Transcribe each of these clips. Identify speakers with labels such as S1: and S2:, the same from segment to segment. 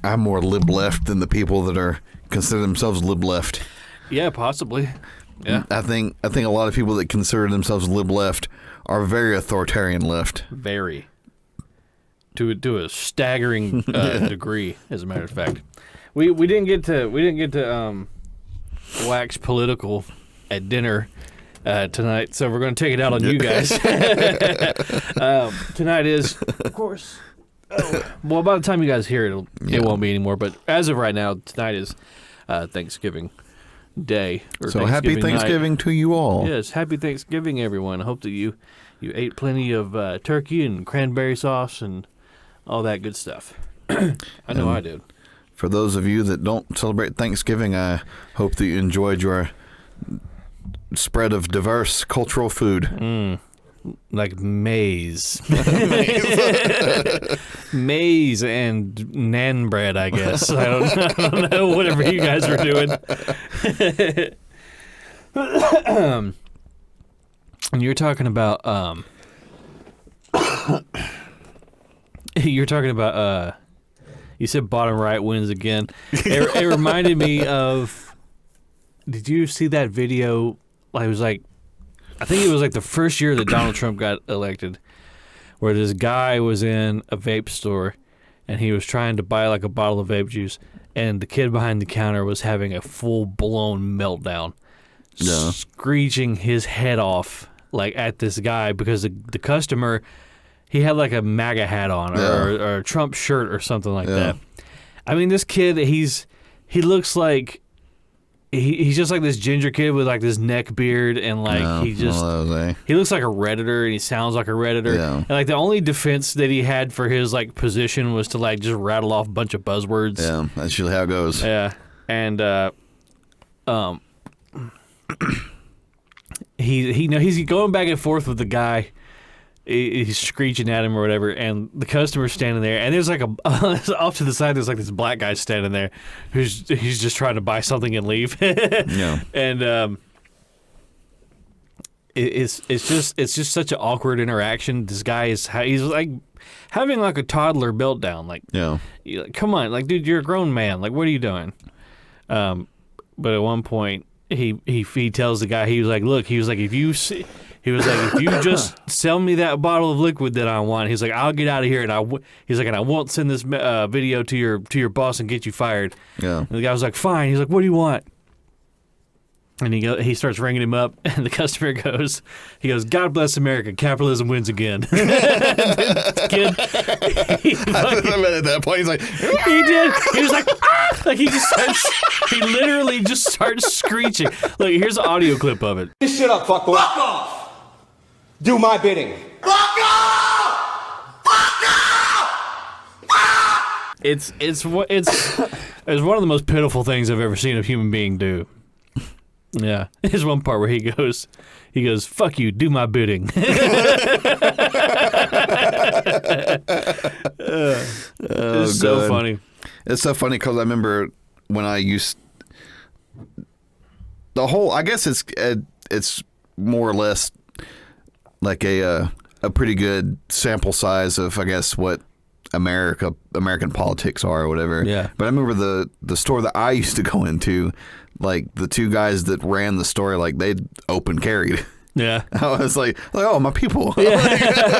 S1: I'm more lib-left than the people that are consider themselves lib-left.
S2: Yeah, possibly. Yeah.
S1: I think a lot of people that consider themselves lib-left are very authoritarian left.
S2: Very. To a staggering degree, as a matter of fact. We didn't get to wax political at dinner tonight, so we're going to take it out on you guys. Tonight is, of course. Well, by the time you guys hear it, it won't be anymore. But as of right now, tonight is Thanksgiving Day.
S1: So happy Thanksgiving to you all.
S2: Yes, happy Thanksgiving, everyone. I hope that you ate plenty of turkey and cranberry sauce and all that good stuff. I know I did.
S1: For those of you that don't celebrate Thanksgiving, I hope that you enjoyed your spread of diverse cultural food.
S2: Like maize. Maize and naan bread, I guess. I don't know, whatever you guys were doing. And you're talking about you said bottom right wins again. It reminded me of, did you see that video? I think it was like the first year that Donald Trump got elected, where this guy was in a vape store and he was trying to buy like a bottle of vape juice, and the kid behind the counter was having a full-blown meltdown, screeching his head off like at this guy because the customer, he had like a MAGA hat on or a Trump shirt or something like that. I mean, this kid, he looks like he's just like this ginger kid with like this neck beard, and like he looks like a Redditor, and he sounds like a Redditor. Yeah. And like the only defense that he had for his like position was to like just rattle off a bunch of buzzwords.
S1: Yeah, that's usually how it goes.
S2: Yeah, and he's going back and forth with the guy. He's screeching at him or whatever, and the customer's standing there, and there's like off to the side, there's like this black guy standing there he's just trying to buy something and leave.
S1: Yeah.
S2: And it's just such an awkward interaction. This guy he's like having like a toddler meltdown. Like, come on, like, dude, you're a grown man. Like, what are you doing? But at one point, he tells the guy, he was like, if you just sell me that bottle of liquid that I want, he's like, I'll get out of here, and I won't send this video to your boss and get you fired.
S1: Yeah.
S2: And the guy was like, fine. He's like, what do you want? And he starts ringing him up, and the customer goes, God bless America, capitalism wins again. Kid,
S1: at that point, he's like,
S2: he did. He was like, ah! Like he literally just starts screeching. Look, here's an audio clip of it.
S3: Just shut up, fuck off. Fuck off. Do my bidding. Fuck off! Fuck
S2: off! It's one of the most pitiful things I've ever seen a human being do. Yeah, there's one part where he goes, "Fuck you, do my bidding." It's so funny.
S1: It's so funny because I remember when I used the whole. I guess it's more or less like a pretty good sample size of, I guess, what American politics are or whatever.
S2: Yeah.
S1: But I remember the store that I used to go into, like the two guys that ran the store, like they'd open carried.
S2: Yeah.
S1: I was like, oh, my people.
S2: Yeah.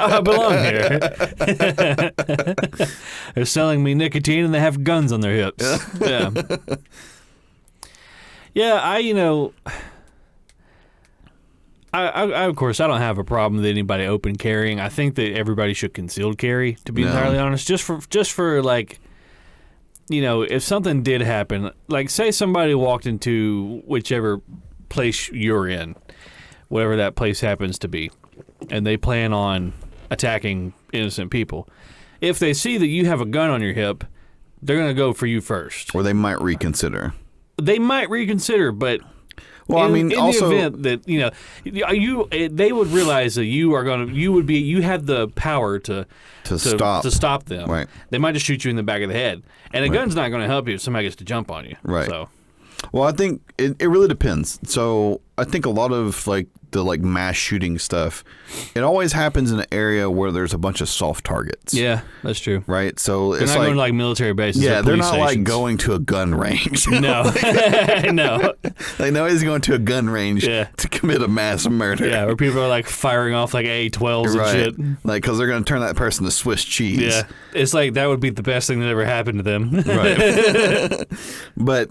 S2: I belong here. They're selling me nicotine and they have guns on their hips. Yeah. Yeah, I of course, I don't have a problem with anybody open carrying. I think that everybody should concealed carry, to be entirely honest, just for like, if something did happen, like say somebody walked into whichever place you're in, whatever that place happens to be, and they plan on attacking innocent people. If they see that you have a gun on your hip, they're going to go for you first.
S1: Or they might reconsider.
S2: But
S1: well,
S2: in
S1: also
S2: the event that they would realize that you have the power to stop them.
S1: Right.
S2: They might just shoot you in the back of the head, and a gun's not going to help you if somebody gets to jump on you.
S1: Right.
S2: So,
S1: Well, I think it really depends. So I think a lot of like the like mass shooting stuff, it always happens in an area where there's a bunch of soft targets.
S2: Yeah, that's true.
S1: Right? So
S2: They're
S1: it's
S2: not
S1: like,
S2: going to like military bases.
S1: yeah,
S2: or
S1: they're
S2: police
S1: not like
S2: stations.
S1: going to a gun range.
S2: No, no.
S1: Like nobody's going to a gun range
S2: Yeah.
S1: to commit a mass murder.
S2: Yeah, where people are like firing off like A12s
S1: Right.
S2: and shit.
S1: Like, because they're going to turn that person to Swiss cheese.
S2: Yeah, it's like that would be the best thing that ever happened to them.
S1: Right. But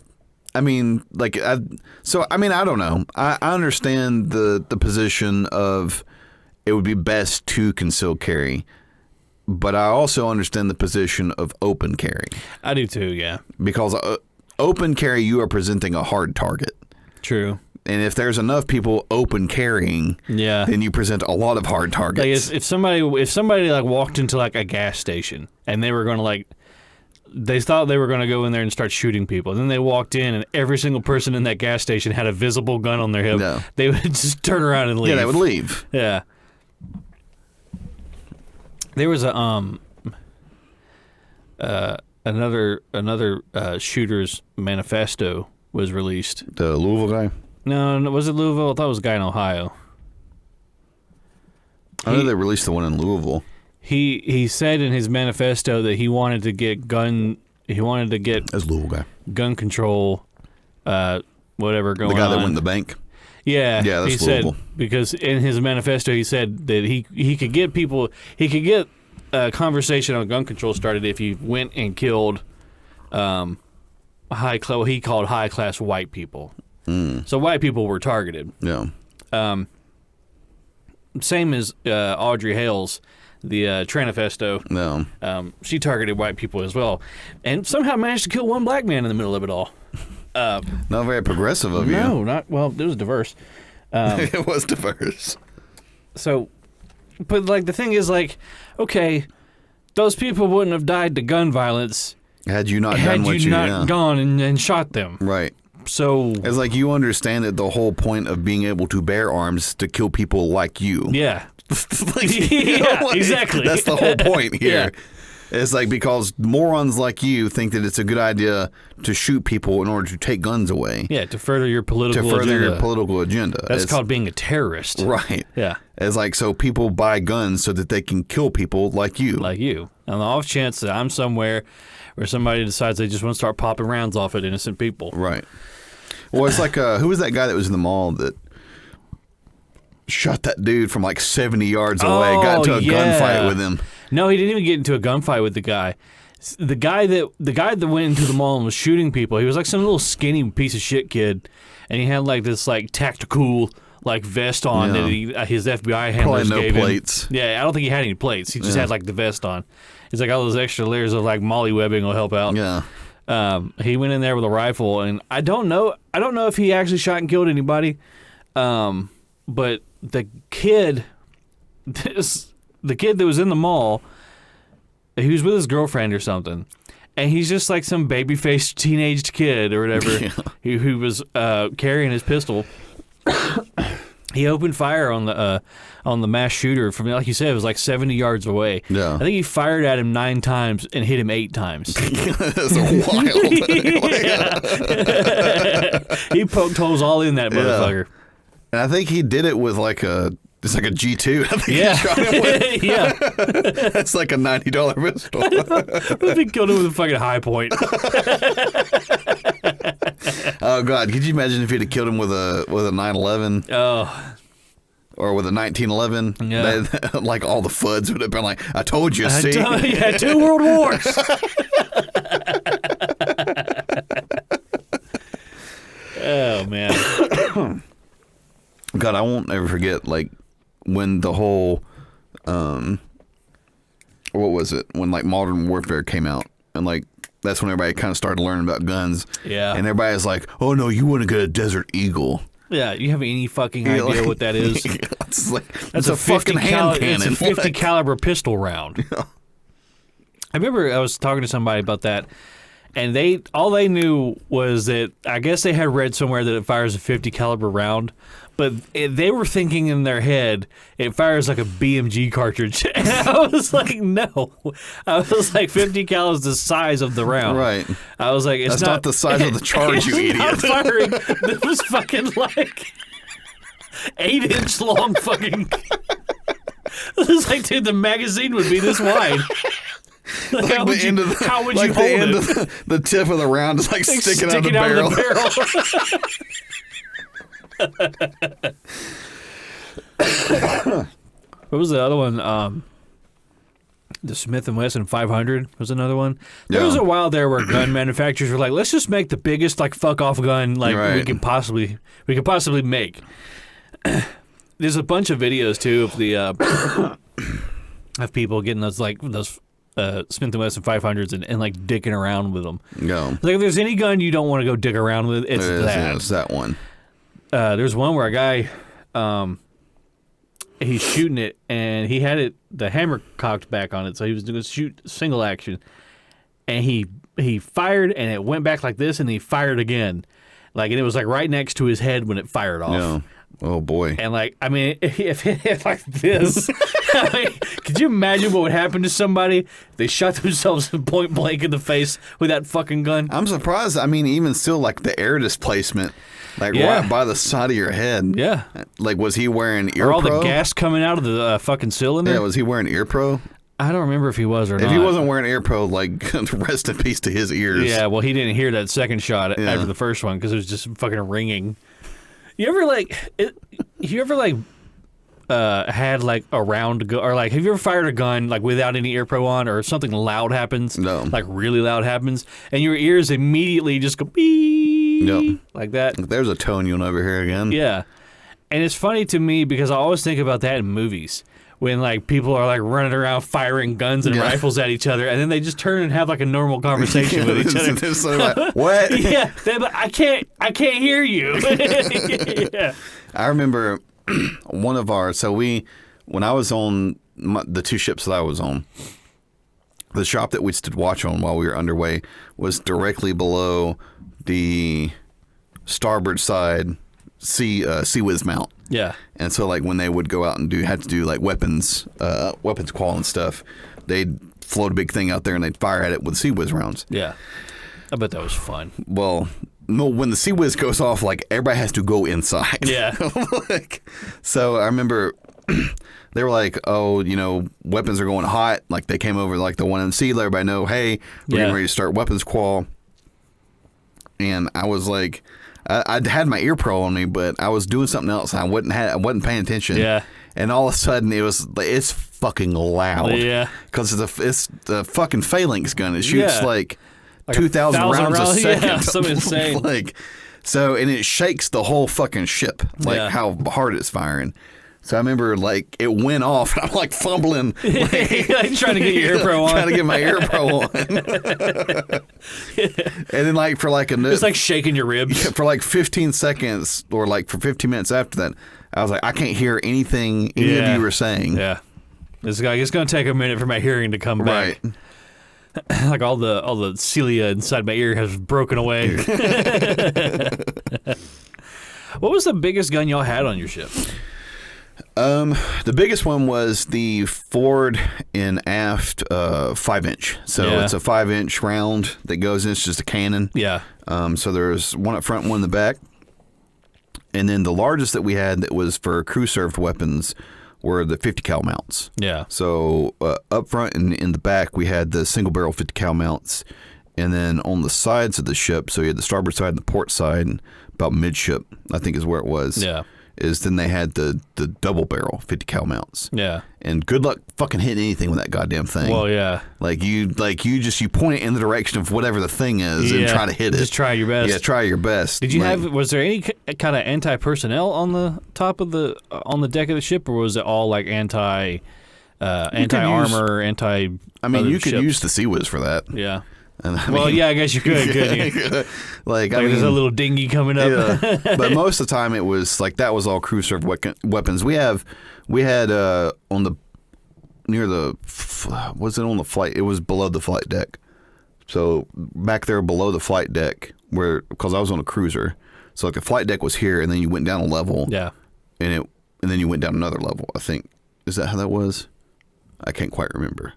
S1: I mean, like, I don't know. I understand the position of it would be best to conceal carry, but I also understand the position of open carry
S2: I do too. Yeah,
S1: because open carry, you are presenting a hard target.
S2: true.
S1: And if there's enough people open carrying,
S2: Yeah,
S1: then you present a lot of hard targets.
S2: like if somebody like walked into like a gas station and they were going to like. They thought they were going to go in there and start shooting people. Then they walked in, and every single person in that gas station had a visible gun on their hip.
S1: No.
S2: They would just turn around and leave.
S1: Yeah, they would leave.
S2: Yeah. There was a another shooter's manifesto was released.
S1: The Louisville guy?
S2: No, was it Louisville? I thought it was a guy in Ohio.
S1: I know they released the one in Louisville.
S2: He said in his manifesto that he wanted to get
S1: That's Louisville guy.
S2: gun control, whatever going on.
S1: The guy that went in the bank?
S2: Yeah,
S1: Yeah, that's
S2: he said,
S1: Louisville.
S2: because in his manifesto he said that he could get a conversation on gun control started if he went and killed what he called high class white people. So white people were targeted.
S1: Yeah.
S2: Same as Audrey Hales, the Tranifesto.
S1: No.
S2: She targeted white people as well, and somehow managed to kill one black man in the middle of it all.
S1: Not very progressive of you.
S2: No, not well. It was diverse.
S1: It was diverse.
S2: So, but like the thing is, like, okay, those people wouldn't have died to gun violence
S1: Had you not
S2: had
S1: done what
S2: you not gone and shot them.
S1: Right.
S2: So
S1: It's like you understand that the whole point of being able to bear arms is to kill people like you.
S2: yeah,
S1: Like,
S2: Yeah,
S1: like,
S2: exactly.
S1: That's the whole point here.
S2: Yeah.
S1: It's like because morons like you think that it's a good idea to shoot people in order to take guns away.
S2: yeah, to further your political
S1: To further
S2: agenda.
S1: your political agenda.
S2: That's
S1: It's-
S2: called being a terrorist.
S1: Right.
S2: Yeah,
S1: It's like so people buy guns so that they can kill people like you.
S2: like you. On the off chance that I'm somewhere where somebody decides they just want to start popping rounds off at innocent people.
S1: Right. Well, it's like who was that guy that was in the mall that shot that dude from like 70 yards away, got into a gunfight with him.
S2: No, he didn't even get into a gunfight with the guy. The guy that went into the mall and was shooting people, he was like some little skinny piece of shit kid, and he had like this like tactical like vest on that his FBI handlers
S1: Probably no
S2: gave him.
S1: plates.
S2: Yeah, I don't think he had any plates. He just had like the vest on. He's like all those extra layers of like molly webbing will help out.
S1: Yeah.
S2: He went in there with a rifle, and I don't know if he actually shot and killed anybody. But the kid that was in the mall, he was with his girlfriend or something, and he's just like some baby-faced teenage kid or whatever who was carrying his pistol. He opened fire on the mass shooter from, like you said, it was like 70 yards away.
S1: Yeah.
S2: I think he fired at him 9 times and hit him 8 times.
S1: That's wild.
S2: He poked holes all in that motherfucker.
S1: And I think he did it with like it's like a G2. I think
S2: Yeah.
S1: he shot him with,
S2: Yeah.
S1: that's like a $90 pistol.
S2: What if he killed him with a fucking high point?
S1: Oh God, could you imagine if he'd have killed him with a 911
S2: Oh.
S1: or with a 1911?
S2: Yeah.
S1: Like all the FUDs would have been like, I told you, see?
S2: Yeah, 2 world wars. Oh, man.
S1: God, I won't ever forget like when the whole what was it? When like Modern Warfare came out and like that's when everybody kind of started learning about guns.
S2: Yeah.
S1: And everybody's like, "Oh no, you wouldn't get a Desert Eagle."
S2: Yeah, you have any fucking
S1: You're
S2: idea
S1: like-
S2: what that is?
S1: It's like
S2: That's
S1: it's a fucking hand
S2: It's
S1: cannon.
S2: a 50
S1: Like-
S2: caliber pistol round. I remember I was talking to somebody about that, and all they knew was that I guess they had read somewhere that it fires a 50 caliber round, But they were thinking in their head, it fires like a BMG cartridge. And I was like, no. I was like, 50 cal is the size of the round.
S1: Right.
S2: I was like, it's
S1: That's not the size of the charge, you idiot.
S2: Not firing. This was fucking like 8-inch long fucking. It was like, dude, the magazine would be this wide. Like, how would you hold it?
S1: The tip of the round is like sticking out of the barrel.
S2: What was the other one? The Smith & Wesson 500 was another one. There was a while there where gun manufacturers were like, let's just make the biggest like fuck off gun like we could possibly make. There's a bunch of videos too of the of people getting those Smith & Wesson 500s and like dicking around with them.
S1: No.
S2: Like if there's any gun you don't want to go dick around with, it's that.
S1: Yeah, it's that one.
S2: There's one where a guy, he's shooting it and he had the hammer cocked back on it, so he was going to shoot single action, and he fired and it went back like this, and he fired again, and it was like right next to his head when it fired off.
S1: Yeah. Oh boy.
S2: And if it hit like this, could you imagine what would happen to somebody if they shot themselves point blank in the face with that fucking gun?
S1: I'm surprised. I mean, even still, like the air displacement, right by the side of your head. Yeah. Like, was he wearing ear
S2: or all
S1: pro?
S2: The gas coming out of the fucking cylinder?
S1: Yeah, was he wearing ear pro?
S2: I don't remember if he was or not.
S1: If he wasn't wearing ear pro, like, rest in peace to his ears.
S2: Yeah, well, he didn't hear that second shot after the first one because it was just fucking ringing. You ever had like a round go, or like have you ever fired a gun like without any ear pro on, or something loud happens?
S1: No.
S2: Like really loud happens, and your ears immediately just go beep like that.
S1: There's a tone you'll never hear again.
S2: Yeah, and it's funny to me because I always think about that in movies when like people are like running around firing guns and rifles at each other, and then they just turn and have like a normal conversation with each other.
S1: They're so like, what?
S2: Yeah, they're like, I can't hear you. Yeah.
S1: I remember when I was on the two ships that I was on, the shop that we stood watch on while we were underway was directly below the starboard side sea whiz mount.
S2: Yeah.
S1: And so like when they would go out and had to do like weapons qual and stuff, they'd float a big thing out there and they'd fire at it with sea whiz rounds.
S2: Yeah. I bet that was fun.
S1: Well, no, when the sea whiz goes off, like everybody has to go inside.
S2: Yeah.
S1: So I remember they were like, oh, weapons are going hot. Like they came over like the 1MC, let everybody know, hey, we're getting ready to start weapons qual. And I was like, I had my ear pro on me, but I was doing something else. And I wasn't paying attention. Yeah. And all of a sudden, it's fucking loud. Yeah. Because it's the fucking phalanx gun. It shoots like 2,000 rounds a second.
S2: Yeah, something insane.
S1: And it shakes the whole fucking ship, how hard it's firing. So I remember, it went off, and I'm, fumbling.
S2: Trying to get your ear pro on.
S1: Trying to get my ear pro on. And then,
S2: it's like shaking your ribs.
S1: Yeah, for, 15 seconds, or, for 15 minutes after that, I was like, I can't hear anything any of you were saying. Yeah.
S2: It's going to take a minute for my hearing to come back. Right. All the cilia inside my ear has broken away. What was the biggest gun y'all had on your ship?
S1: The biggest one was the forward and aft 5-inch. So it's a 5-inch round that goes in. It's just a cannon. Yeah. So there's one up front, one in the back. And then the largest that we had that was for crew-served weapons were the 50 cal mounts. Yeah. So up front and in the back, we had the single barrel 50 cal mounts. And then on the sides of the ship, so you had the starboard side and the port side, and about midship, I think is where it was. Yeah. Then they had the double barrel 50 cal mounts. Yeah. And good luck fucking hitting anything with that goddamn thing.
S2: Well, yeah.
S1: You point it in the direction of whatever the thing is and try to hit it.
S2: Just try your best.
S1: Yeah, try your best.
S2: Did you was there any kind of anti-personnel on the top of on the deck of the ship, or was it all anti-armor,
S1: I mean, you could use the Sea Whiz for that.
S2: Yeah. I guess you could, couldn't you? There's a little dinghy coming up.
S1: Yeah. But most of the time it was that was all crew served weapons. We had on the on the flight? It was below the flight deck. So back there below the flight deck, because I was on a cruiser, so the flight deck was here, and then you went down a level. Yeah. and then you went down another level. I think is that how that was? I can't quite remember,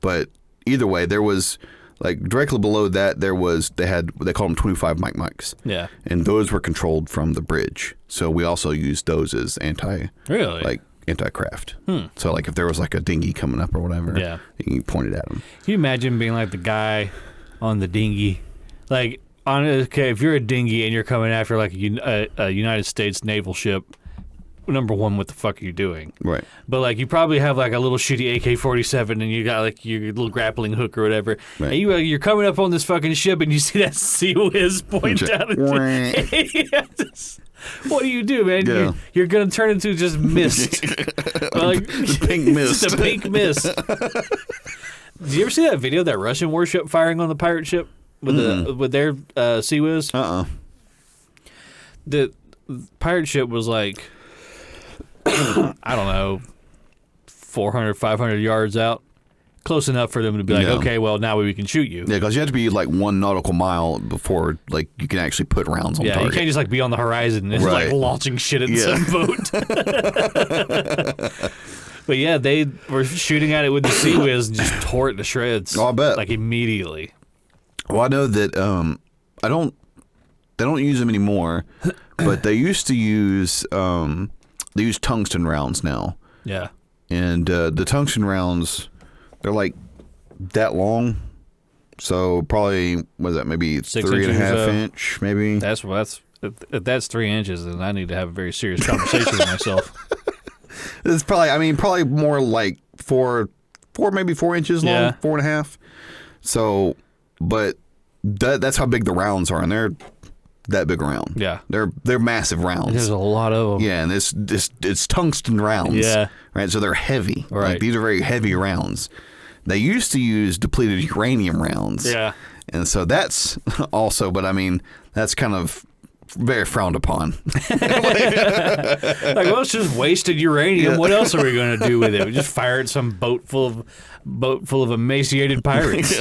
S1: but either way, there was like directly below that they called them 25 mics.
S2: Yeah,
S1: and those were controlled from the bridge. So we also used those as anti-craft. So like if there was like a dinghy coming up or whatever, you can point it at them.
S2: Can you imagine being like the guy on the dinghy, like if you're a dinghy and you're coming after like a United States naval ship. Number one, what the fuck are you doing?
S1: Right.
S2: But like you probably have like a little shitty AK-47 and you got like your little grappling hook or whatever.
S1: Right.
S2: And you're coming up on this fucking ship and you see that sea whiz point down. What do you do, man?
S1: Yeah.
S2: You're gonna turn into just mist. Like
S1: pink mist.
S2: Just a pink mist. Did you ever see that video of that Russian warship firing on the pirate ship with their sea whiz? The pirate ship was like, I don't know, 400, 500 yards out. Close enough for them to be like, okay, well, now we can shoot you.
S1: Yeah, because you have to be like 1 nautical mile before like you can actually put rounds on target.
S2: You can't just like be on the horizon and like launching shit at some boat. But yeah, they were shooting at it with the sea whiz and just tore it to shreds.
S1: Oh, I bet.
S2: Like immediately.
S1: Well, I know that they don't use them anymore, but they used to use they use tungsten rounds now.
S2: Yeah. And
S1: the tungsten rounds, they're like that long. So probably, what is that, maybe 3.5 inch, maybe?
S2: If that's 3 inches, then I need to have a very serious conversation with myself.
S1: It's probably more like maybe 4 inches long, 4.5. So, but that's how big the rounds are, and they're that big around.
S2: Yeah.
S1: They're massive rounds.
S2: There's a lot of them.
S1: Yeah, and it's tungsten rounds.
S2: Yeah.
S1: Right, so they're heavy.
S2: Right.
S1: Like, these are very heavy rounds. They used to use depleted uranium rounds.
S2: Yeah.
S1: And so that's also, but I mean, that's kind of very frowned upon.
S2: Like, well, it's just wasted uranium. Yeah. What else are we going to do with it? We just fire at some boat full of emaciated pirates.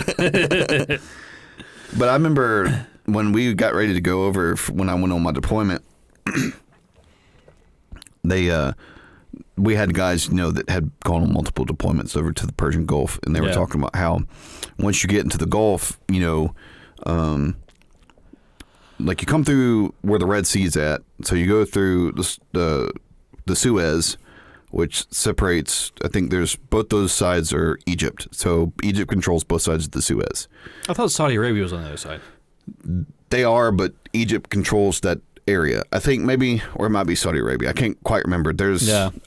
S1: But I remember when we got ready to go over, when I went on my deployment, we had guys, that had gone on multiple deployments over to the Persian Gulf, and they were talking about how once you get into the Gulf, like you come through where the Red Sea's at, so you go through the Suez, which separates, I think there's both those sides are Egypt. So Egypt controls both sides of the Suez. I thought
S2: Saudi Arabia was on the other side.
S1: They are, but Egypt controls that area. I think maybe, or it might be Saudi Arabia. I can't quite remember. I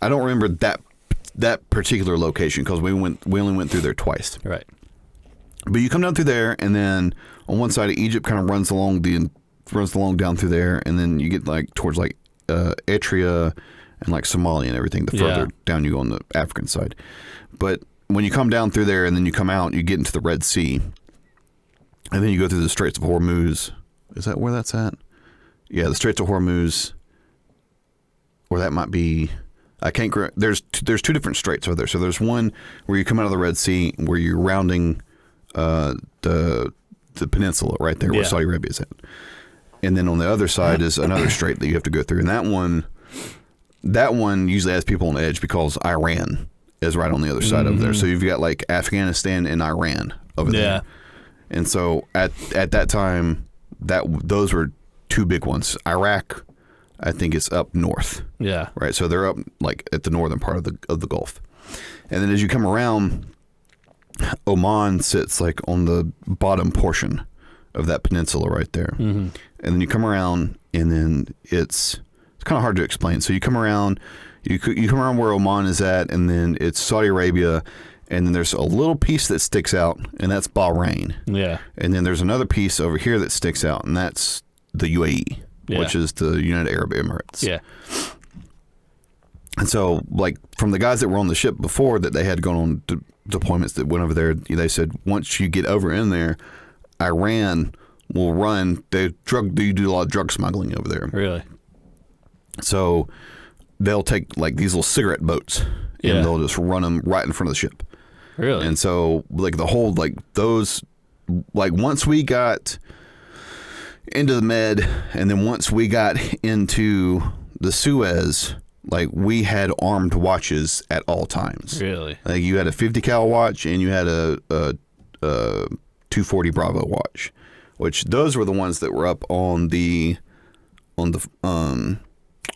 S1: don't remember that particular location because we only went through there twice.
S2: Right.
S1: But you come down through there, and then on one side of Egypt kind of runs along down through there, and then you get like towards like Eritrea and like Somalia and everything. The further down you go on the African side. But when you come down through there and then you come out, you get into the Red Sea, and then you go through the Straits of Hormuz. Is that where that's at? Yeah, the Straits of Hormuz, or that might be. I can't. There's two different straits over there. So there's one where you come out of the Red Sea where you're rounding the peninsula right there where Saudi Arabia is at, and then on the other side is another strait that you have to go through, and that one usually has people on the edge because Iran is right on the other side over there. So you've got like Afghanistan and Iran over there, and so at that time those were two big ones. Iraq, I think, is up north.
S2: Yeah.
S1: Right. So they're up like at the northern part of the Gulf. And then as you come around, Oman sits like on the bottom portion of that peninsula right there. Mm-hmm. And then you come around, and then it's kind of hard to explain. So you come around, you come around where Oman is at, and then it's Saudi Arabia, and then there's a little piece that sticks out, and that's Bahrain.
S2: Yeah.
S1: And then there's another piece over here that sticks out, and that's the UAE, which is the United Arab Emirates.
S2: Yeah.
S1: And so, like, from the guys that were on the ship before that they had gone on deployments that went over there, they said once you get over in there, Iran will run. They do a lot of drug smuggling over there.
S2: Really?
S1: So they'll take like these little cigarette boats and they'll just run them right in front of the ship.
S2: Really?
S1: And so like the whole like those like once we got into the Med, and then once we got into the Suez, like we had armed watches at all times.
S2: Really?
S1: Like you had a 50 cal watch and you had a 240 Bravo watch, which those were the ones that were up on the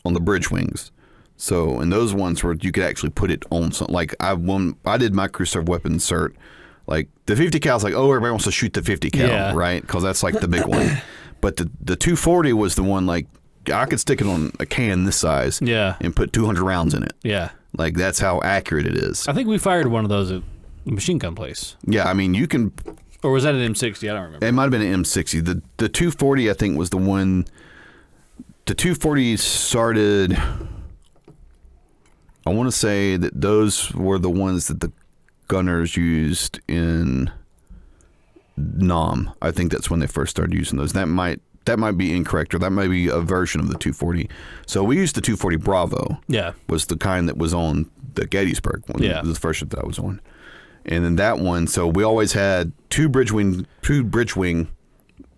S1: bridge wings. So, and those ones where you could actually put it on something. Like when I did my crew serve weapons cert, like the 50 cal is like, oh, everybody wants to shoot the 50 cal, right? Because that's like the big one. But the 240 was the one, like I could stick it on a can this size, and put 200 rounds in it. Yeah, like that's how accurate it is.
S2: I think we fired one of those at the machine gun place.
S1: Yeah, I mean you can.
S2: Or was that an M60? I don't remember.
S1: It might have been an M60. The 240 I think was the one. The 240 started. I want to say that those were the ones that the gunners used in Nam. I think that's when they first started using those. That might be incorrect, or that might be a version of the 240. So we used the 240 Bravo. Yeah, was the kind that was on the Gettysburg one. Yeah, the first ship that I was on, and then that one. So we always had two bridge wing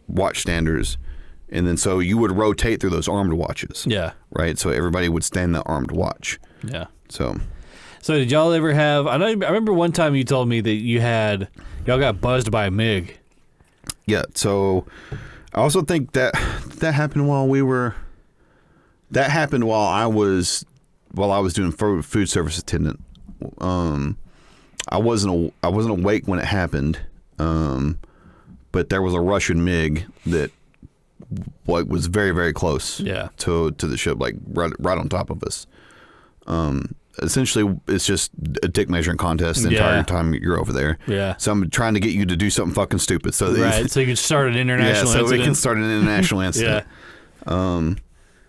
S1: watch standers, and then so you would rotate through those armed watches. Yeah, right. So everybody would stand the armed watch. Yeah. So did y'all ever have? I remember one time you told me that y'all got buzzed by a MiG. Yeah. So I also think that happened while we were. That happened while I was doing food service attendant. I wasn't awake when it happened, but there was a Russian MiG that was very, very close. To the ship, like right on top of us. Essentially, it's just a dick measuring contest the entire time you're over there. Yeah. So I'm trying to get you to do something fucking stupid. So
S2: so you can start an international incident.
S1: So we can start an international incident.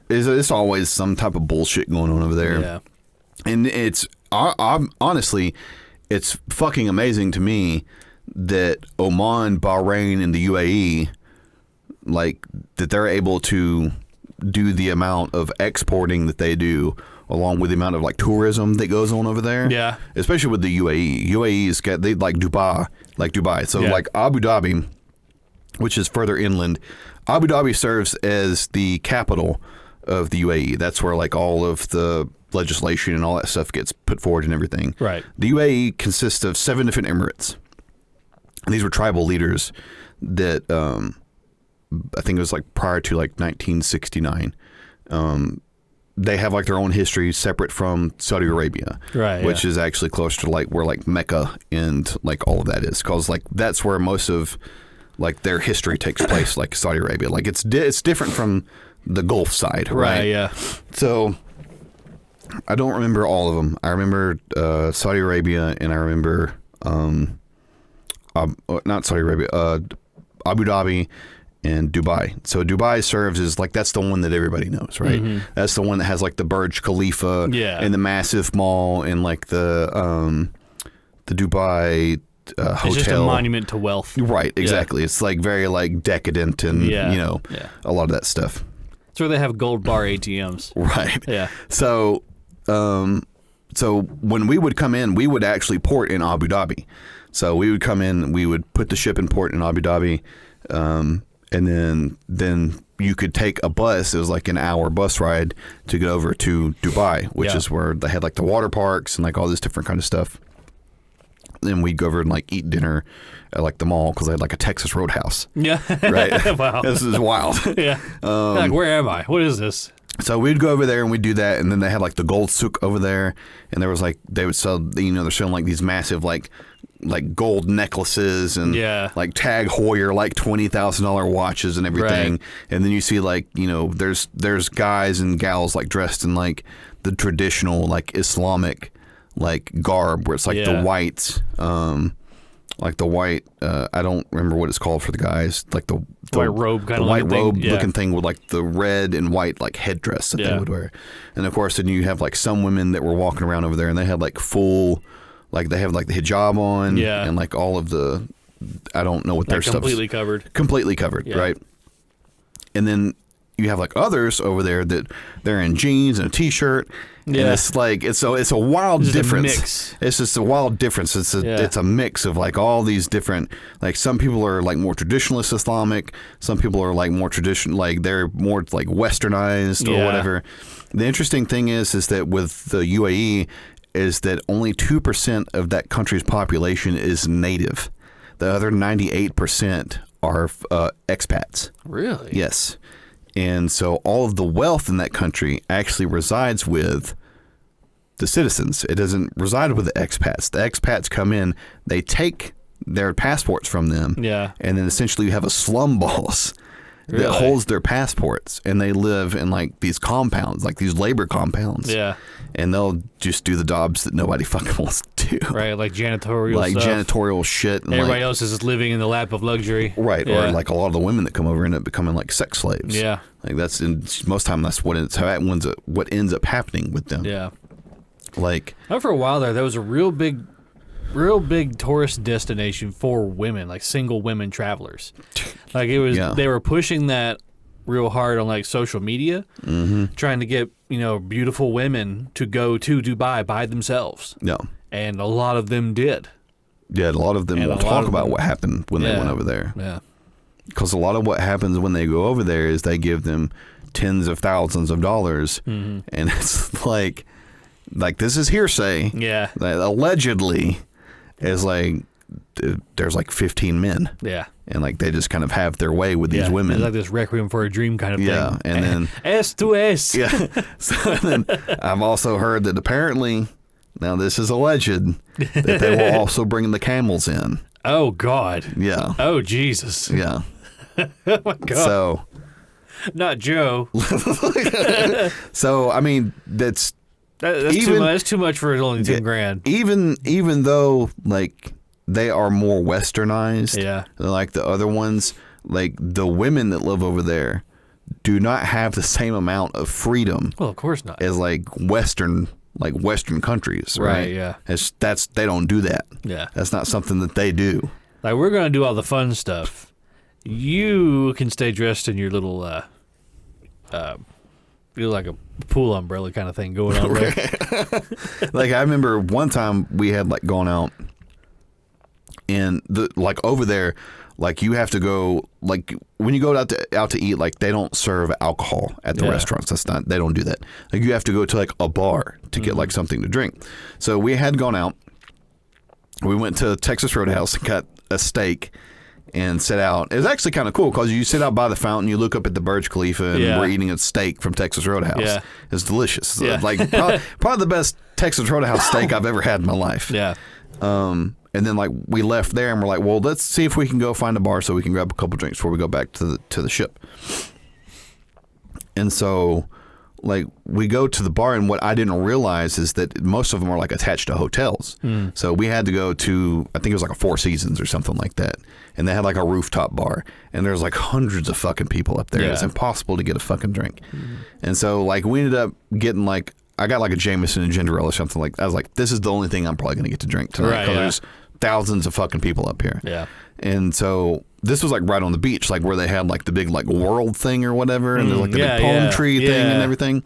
S1: It's always some type of bullshit going on over there. Yeah. And it's honestly, it's fucking amazing to me that Oman, Bahrain, and the UAE, like, that they're able to do the amount of exporting that they do, along with the amount of like tourism that goes on over there. Yeah. Especially with the UAE. UAE's got, they like Dubai. So like Abu Dhabi, which is further inland, Abu Dhabi serves as the capital of the UAE. That's where like all of the legislation and all that stuff gets put forward and everything. Right. The UAE consists of 7 different emirates. And these were tribal leaders that I think it was like prior to like 1969. They have like their own history separate from Saudi Arabia, right? Which is actually closer to like where like Mecca and like all of that is, because like that's where most of like their history takes place, like Saudi Arabia. Like it's different from the Gulf side, right? Yeah. So I don't remember all of them. I remember Saudi Arabia, and I remember not Saudi Arabia, Abu Dhabi, and Dubai. So Dubai serves as like, that's the one that everybody knows, right? Mm-hmm. That's the one that has like the Burj Khalifa and the massive mall and like the Dubai hotel.
S2: It's just a monument to wealth.
S1: Right, exactly. Yeah. It's like very like decadent and a lot of that stuff.
S2: It's where they have gold bar ATMs.
S1: Right. Yeah. So when we would come in, we would actually port in Abu Dhabi. So we would come in, we would put the ship in port in Abu Dhabi, and then you could take a bus. It was like an hour bus ride to get over to Dubai, which is where they had like the water parks and like all this different kind of stuff. Then we'd go over and like eat dinner at like the mall, because they had like a Texas Roadhouse. Yeah. Right. Wow. This is wild. Yeah.
S2: Like, where am I? What is this?
S1: So we'd go over there and we'd do that, and then they had like the gold souk over there, and there was like, they would sell, they're selling like these massive like gold necklaces and like Tag Heuer like $20,000 watches and everything. Right. And then you see like, there's guys and gals like dressed in like the traditional like Islamic like garb, where it's like the white I don't remember what it's called for the guys, like the
S2: white robe kind
S1: of
S2: white
S1: robe looking thing with like the red and white like headdress that they would wear. And of course then you have like some women that were walking around over there, and they had like full, like they have like the hijab on and like all of the, I don't know what their stuff is. Completely covered, right? And then you have like others over there that they're in jeans and a t-shirt And it's like it's a wild
S2: just
S1: difference.
S2: A mix.
S1: It's just a wild difference. It's a mix of like all these different, like some people are like more traditionalist Islamic, some people are like more traditional, like they're more like westernized or whatever. The interesting thing is that with the UAE is that only 2% of that country's population is native. The other 98% are expats.
S2: Really?
S1: Yes. And so all of the wealth in that country actually resides with the citizens. It doesn't reside with the expats. The expats come in, they take their passports from them, and then essentially you have a slum boss that holds their passports, and they live in like these compounds, like these labor compounds.
S2: Yeah.
S1: And they'll just do the jobs that nobody fucking wants to do.
S2: Right, like janitorial
S1: like
S2: stuff.
S1: janitorial shit. And
S2: everybody else is living in the lap of luxury.
S1: Right, or like a lot of the women that come over end up becoming like sex slaves.
S2: Yeah.
S1: Like that's most time that's what ends up happening with them.
S2: Yeah.
S1: Like
S2: for a while there was a real big tourist destination for women, like single women travelers. Like it was, they were pushing that real hard on like social media, trying to get beautiful women to go to Dubai by themselves.
S1: Yeah,
S2: and a lot of them did.
S1: Yeah, a lot of them will talk about what happened when they went over there.
S2: Yeah,
S1: because a lot of what happens when they go over there is they give them tens of thousands of dollars, and it's like this is hearsay.
S2: Yeah,
S1: that allegedly is like there's like 15 men.
S2: Yeah.
S1: And like they just kind of have their way with these women.
S2: It's like this Requiem for a Dream kind of thing.
S1: Yeah. And then
S2: S to S.
S1: Yeah. So then I've also heard that apparently, now this is alleged, that they will also bring the camels in.
S2: Oh God.
S1: Yeah.
S2: Oh Jesus.
S1: Yeah.
S2: Oh my God.
S1: So
S2: not Joe.
S1: So I mean that's
S2: too much. That's too much for only $10,000.
S1: Even though like they are more westernized, than like the other ones, like the women that live over there do not have the same amount of freedom.
S2: Well, of course not.
S1: As like Western countries, right?
S2: Yeah.
S1: They don't do that.
S2: Yeah.
S1: That's not something that they do.
S2: Like we're gonna do all the fun stuff. You can stay dressed in your little like a pool umbrella kind of thing going on there.
S1: Like I remember one time we had like gone out, and over there, like you have to go, like when you go out to eat, like they don't serve alcohol at the restaurants. They don't do that. Like you have to go to like a bar to get like something to drink. So we had gone out. We went to Texas Roadhouse and got a steak and sit out. It was actually kind of cool because you sit out by the fountain, you look up at the Burj Khalifa, and we're eating a steak from Texas Roadhouse. Yeah. It's delicious. Yeah. Like probably the best Texas Roadhouse steak I've ever had in my life.
S2: Yeah.
S1: And then like we left there and we're like, well, let's see if we can go find a bar so we can grab a couple drinks before we go back to the ship. And so like we go to the bar, and what I didn't realize is that most of them are like attached to hotels. So we had to go to, I think it was like a Four Seasons or something like that. And they had like a rooftop bar, and there's like hundreds of fucking people up there. Yeah. It's impossible to get a fucking drink. And so like we ended up getting like, I got like a Jameson and ginger ale or something like that. I was like, this is the only thing I'm probably going to get to drink tonight because there's thousands of fucking people up here.
S2: Yeah.
S1: And so this was like right on the beach, like where they had like the big like world thing or whatever, and there's like the big palm tree thing and everything.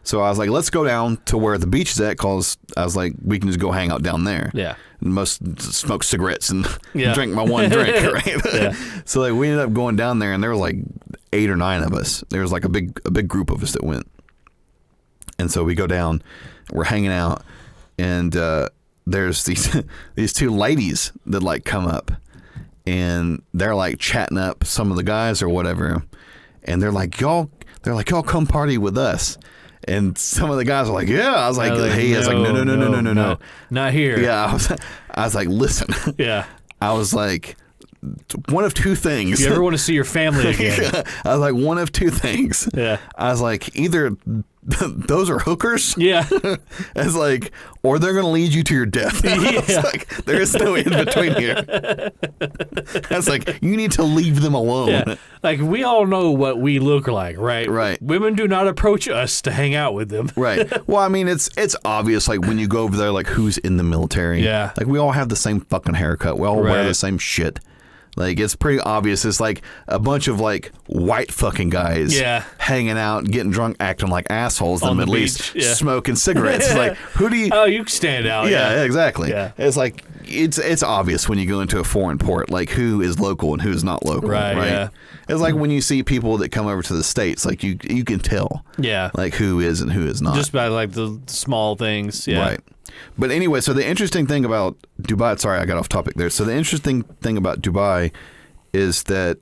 S1: So I was like, let's go down to where the beach is at, because I was like, we can just go hang out down there.
S2: Yeah.
S1: And smoke cigarettes and drink my one drink, right? So like we ended up going down there, and there was like 8 or 9 of us. There was like a big group of us that went. And so we go down, we're hanging out, and there's these 2 ladies that like come up, and they're like chatting up some of the guys or whatever, and they're like, y'all come party with us. And some of the guys are like, yeah. I was like, hey, I was like, no,
S2: not here.
S1: Yeah, I was like, listen.
S2: Yeah.
S1: I was like, one of 2 things.
S2: If you ever want to see your family again.
S1: I was like, one of 2 things.
S2: Yeah.
S1: I was like, either those are hookers.
S2: Yeah.
S1: It's like, or they're going to lead you to your death.
S2: Yeah.
S1: Like, there is no in between here. I was like, you need to leave them alone.
S2: Yeah. Like, we all know what we look like, right?
S1: Right.
S2: Women do not approach us to hang out with them.
S1: Right. Well, I mean, it's obvious, like, when you go over there, like, who's in the military.
S2: Yeah.
S1: Like, we all have the same fucking haircut. We all wear the same shit. Like, it's pretty obvious. It's like a bunch of like white fucking guys hanging out, getting drunk, acting like assholes in the Middle East, smoking cigarettes. It's like, who do you...
S2: Oh, you stand out.
S1: Yeah, exactly.
S2: Yeah.
S1: It's like, it's obvious when you go into a foreign port, like who is local and who's not local. Right.
S2: Yeah.
S1: It's like when you see people that come over to the States, like you can tell.
S2: Yeah.
S1: Like who is and who is not.
S2: Just by like the small things. Yeah.
S1: Right. But anyway, so the interesting thing about Dubai, sorry, I got off topic there. So the interesting thing about Dubai is that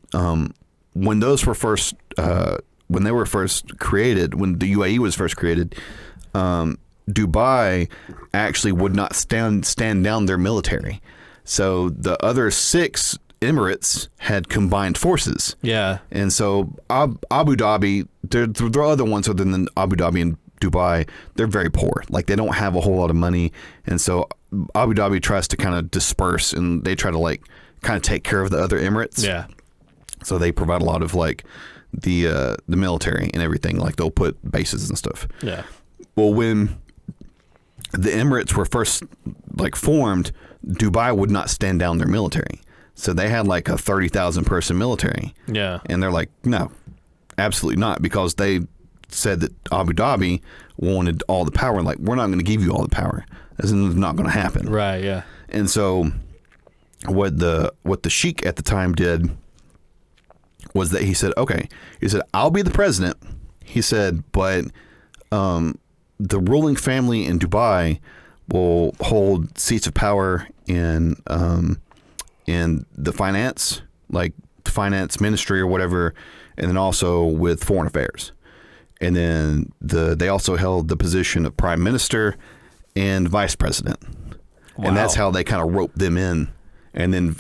S1: when those were first, when they were first created, when the UAE was first created, Dubai actually would not stand down their military. So the other 6 Emirates had combined forces.
S2: Yeah.
S1: And so Abu Dhabi, there are other ones other than Abu Dhabi and Dubai, they're very poor. Like, they don't have a whole lot of money. And so Abu Dhabi tries to kind of disperse, and they try to like kind of take care of the other Emirates.
S2: Yeah.
S1: So they provide a lot of like the military and everything. Like, they'll put bases and stuff.
S2: Yeah.
S1: Well, when the Emirates were first like formed, Dubai would not stand down their military. So they had like a 30,000 person military. Yeah. And they're like, no, absolutely not, because they said that Abu Dhabi wanted all the power. Like, we're not going to give you all the power. This is not going to happen.
S2: Right. Yeah.
S1: And so what the sheik at the time did was that he said, okay, he said, I'll be the president. He said, but the ruling family in Dubai will hold seats of power in the finance ministry or whatever, and then also with foreign affairs. And then they also held the position of prime minister and vice president. Wow. And that's how they kind of roped them in. And then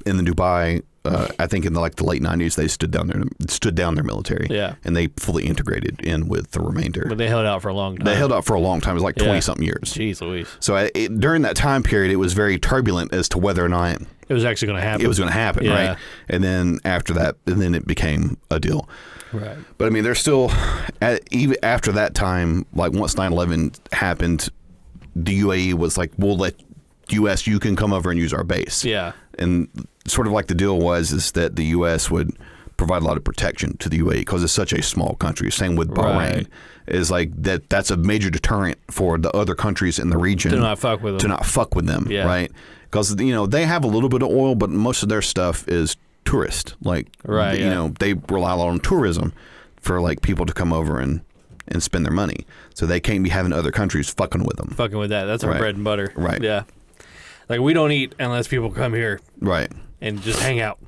S1: in the Dubai, I think in the late 90s, they stood down their military. Yeah. And they fully integrated in with the remainder.
S2: But they held out for a long time.
S1: They held out for a long time. It was like 20-something years.
S2: Jeez Louise.
S1: So during that time period, it was very turbulent as to whether or not
S2: it was actually going to happen.
S1: It was going to happen, right? And then after that, it became a deal. Right. But I mean, there's still, even after that time, like once 9/11 happened, the UAE was like, we'll let U.S., you can come over and use our base. Yeah. And sort of like the deal is that the U.S. would provide a lot of protection to the UAE because it's such a small country. Same with Bahrain. Right. Is like that's a major deterrent for the other countries in the region.
S2: To not fuck with them.
S1: Yeah. Right? Because, they have a little bit of oil, but most of their stuff is tourist. Like, right, they rely a lot on tourism for like people to come over and spend their money. So they can't be having other countries fucking with them.
S2: Fucking with that. That's our bread and butter.
S1: Right.
S2: Yeah. Like, we don't eat unless people come here.
S1: Right.
S2: And just hang out.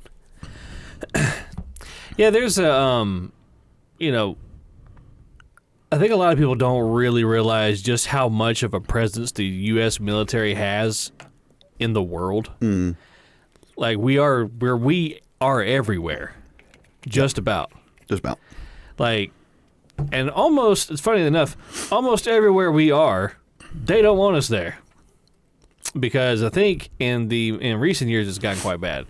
S2: Yeah, there's a, I think a lot of people don't really realize just how much of a presence the U.S. military has in the world. Mm. Like, we are everywhere. Just about.
S1: Just about.
S2: Like, and almost, it's funny enough, almost everywhere we are, they don't want us there. Because I think in recent years it's gotten quite bad.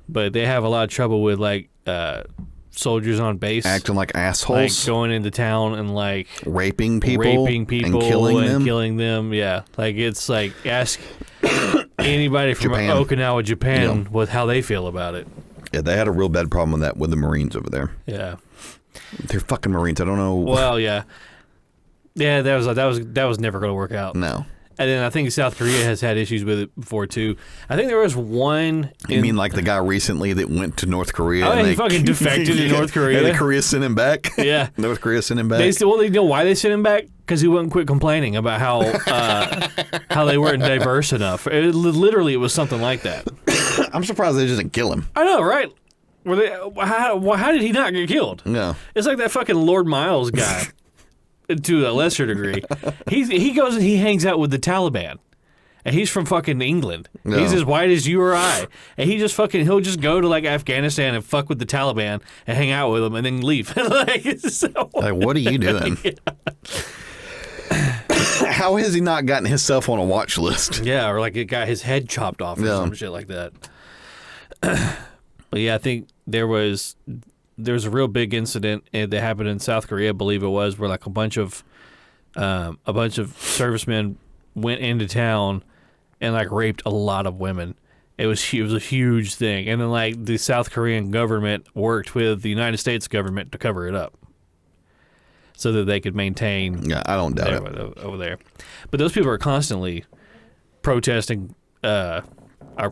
S2: But they have a lot of trouble with like soldiers on base
S1: acting like assholes,
S2: like going into town and like
S1: raping people and
S2: killing them. Yeah, like it's like ask anybody from Okinawa, Japan, with how they feel about it.
S1: Yeah, they had a real bad problem with that with the Marines over there.
S2: Yeah,
S1: they're fucking Marines. I don't know.
S2: Well, yeah, that was never going to work out.
S1: No.
S2: And then I think South Korea has had issues with it before, too. I think there was one...
S1: You mean like the guy recently that went to North Korea?
S2: Oh, and he fucking defected to North Korea.
S1: And Korea sent him back?
S2: Yeah.
S1: North Korea sent him back?
S2: You know why they sent him back? Because he wouldn't quit complaining about how they weren't diverse enough. It was something like that.
S1: I'm surprised they didn't kill him.
S2: I know, right? How did he not get killed?
S1: No.
S2: It's like that fucking Lord Miles guy. To a lesser degree, he goes and he hangs out with the Taliban, and he's from fucking England. No. He's as white as you or I, and he'll just go to like Afghanistan and fuck with the Taliban and hang out with them and then leave. Like
S1: what are you doing? How has he not gotten himself on a watch list?
S2: Yeah, or like it got his head chopped off or some shit like that. But yeah, I think there was a real big incident that happened in South Korea, I believe it was, where like a bunch of servicemen went into town and like raped a lot of women, It was a huge thing. And then, like, the South Korean government worked with the United States government to cover it up so that they could maintain
S1: I don't doubt it.
S2: over there. But those people are constantly protesting our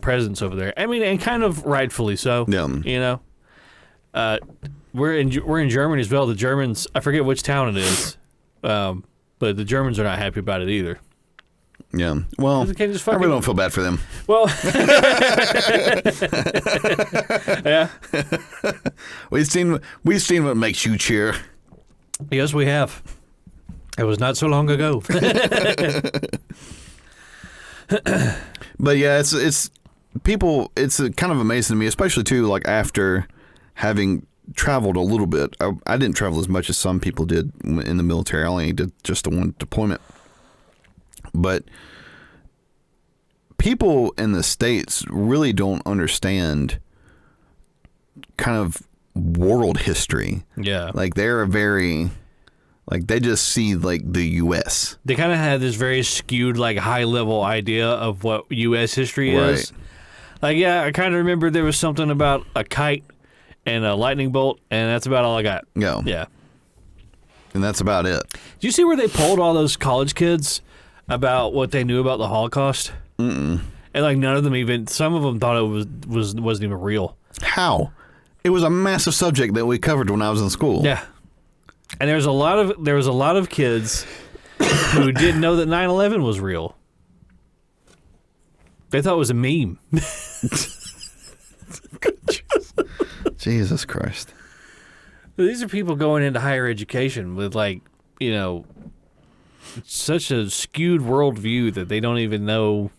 S2: presence over there. I mean, and kind of rightfully so.
S1: Yeah.
S2: You know? We're in Germany as well. The Germans, I forget which town it is, but the Germans are not happy about it either.
S1: Yeah. Well,
S2: They can't just
S1: I
S2: fucking-
S1: really don't feel bad for them.
S2: Well, yeah.
S1: We've seen what makes you cheer.
S2: Yes, we have. It was not so long ago.
S1: But yeah, it's people. It's kind of amazing to me, especially too, like after having traveled a little bit. I didn't travel as much as some people did in the military. I only did just the one deployment. But people in the States really don't understand kind of world history.
S2: Yeah.
S1: Like they're very, like they just see like the U.S.
S2: They kind of had this very skewed, like, high-level idea of what U.S. history is.
S1: Right.
S2: Like, yeah, I kind of remember there was something about a kite and a lightning bolt, and that's about all I got.
S1: Yeah.
S2: Yeah.
S1: And that's about it.
S2: Do you see where they polled all those college kids about what they knew about the Holocaust?
S1: Mm-mm.
S2: And, like, none of them even, some of them thought it wasn't even real.
S1: How? It was a massive subject that we covered when I was in school.
S2: Yeah. And there was a lot of kids who didn't know that 9/11 was real. They thought it was a meme.
S1: Jesus Christ.
S2: These are people going into higher education with, like, you know, such a skewed worldview that they don't even know.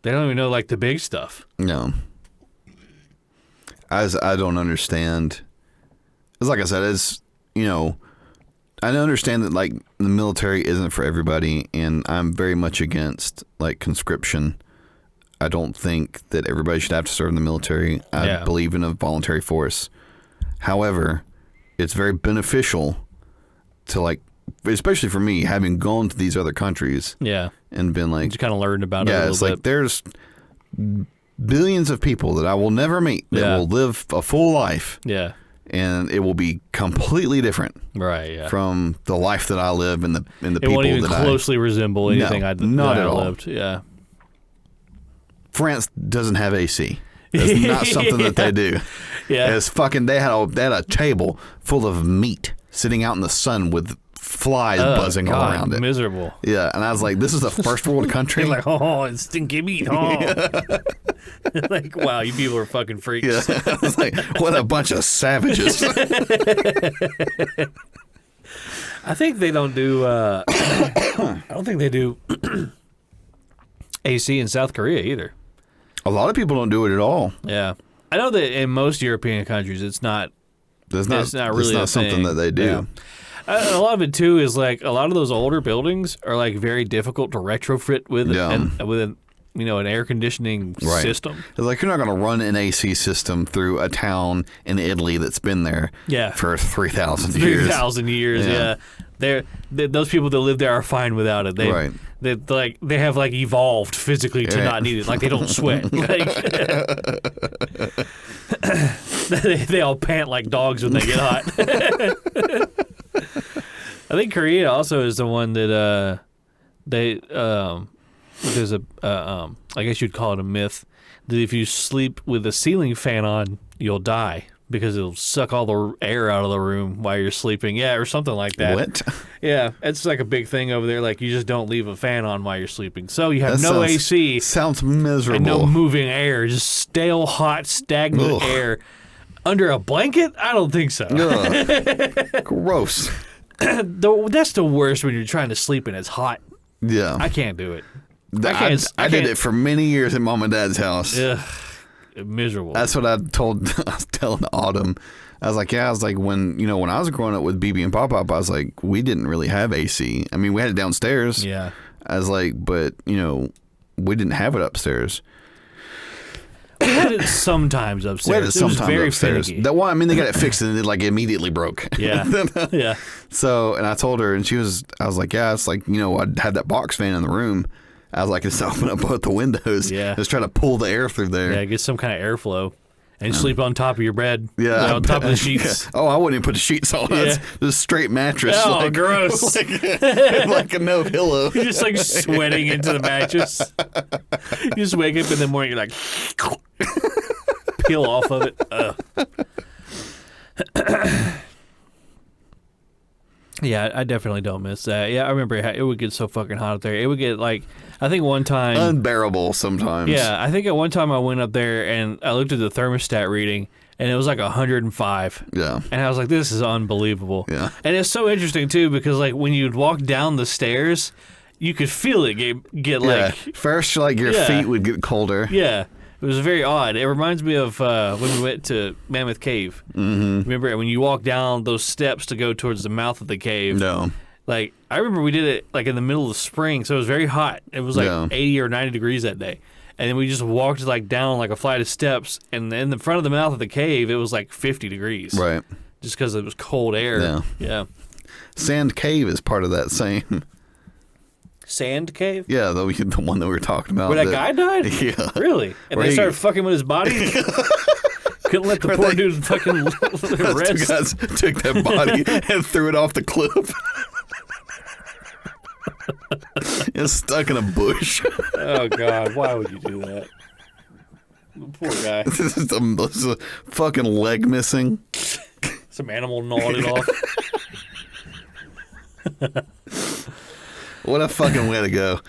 S2: They don't even know, like, the big stuff.
S1: No. I don't understand. It's like I said, it's, you know, I understand that, like, the military isn't for everybody, and I'm very much against, like, conscription. I don't think that everybody should have to serve in the military. I believe in a voluntary force. However, it's very beneficial to, like, especially for me, having gone to these other countries.
S2: Yeah.
S1: And been like...
S2: Just kind of learned about it a little bit.
S1: Yeah, it's like there's billions of people that I will never meet that will live a full life.
S2: Yeah.
S1: And it will be completely different.
S2: Right, yeah.
S1: From the life that I live and the people that I...
S2: It won't even closely resemble anything
S1: not at all.
S2: lived. Yeah.
S1: France doesn't have AC. That's not something that they do.
S2: Yeah.
S1: It's fucking... They had a table full of meat sitting out in the sun with flies buzzing all around it.
S2: Miserable.
S1: Yeah, and I was like, this is a first world country?
S2: Like, oh, it's stinky meat. Oh. Like, wow, you people are fucking freaks.
S1: Yeah. I was like, what a bunch of savages.
S2: I think they don't do, I don't think they do AC in South Korea either.
S1: A lot of people don't do it at all.
S2: Yeah. I know that in most European countries, it's not really
S1: something that they do.
S2: Yeah. A lot of it too is like a lot of those older buildings are like very difficult to retrofit with an air conditioning system.
S1: It's like you're not going to run an AC system through a town in Italy that's been there for 3,000 years.
S2: 3,000 years, yeah. Those people that live there are fine without it. They have like evolved physically to not need it. Like they don't sweat. They all pant like dogs when they get hot. I think Korea also is the one that there's I guess you'd call it a myth that if you sleep with a ceiling fan on, you'll die because it'll suck all the air out of the room while you're sleeping. Yeah, or something like that.
S1: What?
S2: Yeah, it's like a big thing over there. Like you just don't leave a fan on while you're sleeping. So you have no AC.
S1: Sounds miserable.
S2: And no moving air, just stale, hot, stagnant air. Under a blanket? I don't think so.
S1: Gross.
S2: That's the worst when you're trying to sleep and it's hot.
S1: Yeah.
S2: I can't do it.
S1: I did it for many years at Mom and Dad's house.
S2: Ugh, miserable.
S1: That's what I was telling Autumn. I was like, when I was growing up with BB and Pop, I was like, we didn't really have AC. I mean, we had it downstairs.
S2: Yeah.
S1: I was like, but, we didn't have it upstairs.
S2: We had it sometimes upstairs.
S1: We had it sometimes
S2: very
S1: upstairs.
S2: finicky.
S1: That one, I mean, they got it fixed and it like immediately broke.
S2: Yeah. Yeah.
S1: So, and I told her, and I was like, yeah, it's like, I'd have that box fan in the room. I was like, just open up both the windows.
S2: Yeah.
S1: Just try to pull the air through there.
S2: Yeah, get some kind of airflow. And sleep on top of your bed.
S1: Yeah.
S2: On top of the sheets.
S1: Oh, I wouldn't even put the sheets on.
S2: Yeah.
S1: Just straight mattress.
S2: Oh, gross.
S1: Like a no pillow.
S2: You're just like sweating into the mattress. You just wake up in the morning, you're like, peel off of it. Yeah, I definitely don't miss that. Yeah, I remember it would get so fucking hot up there. It would get like, I think one time.
S1: Unbearable sometimes.
S2: Yeah, I think at one time I went up there and I looked at the thermostat reading and it was like 105.
S1: Yeah.
S2: And I was like, this is unbelievable.
S1: Yeah.
S2: And it's so interesting too because like when you'd walk down the stairs, you could feel it get like.
S1: First, like your feet would get colder.
S2: Yeah. It was very odd. It reminds me of when we went to Mammoth Cave. Mm-hmm. Remember when you walk down those steps to go towards the mouth of the cave?
S1: No.
S2: Like, I remember we did it like in the middle of spring, so it was very hot. It was like 80 or 90 degrees that day. And then we just walked like down like a flight of steps, and in the front of the mouth of the cave, it was like 50 degrees.
S1: Right.
S2: Just because it was cold air.
S1: Yeah.
S2: Yeah.
S1: Sand Cave is part of that same.
S2: Sand cave?
S1: Yeah, the one that we were talking about.
S2: Where that guy died?
S1: Yeah.
S2: Really? And
S1: Where
S2: they
S1: he-
S2: started fucking with his body? Couldn't let the
S1: Where
S2: poor
S1: they-
S2: dude fucking
S1: Those
S2: rest.
S1: two guys took that body and threw it off the cliff. It's stuck in a bush.
S2: Oh, God. Why would you do that? Poor guy.
S1: This is a fucking leg missing.
S2: Some animal gnawed it off.
S1: What a fucking way to go.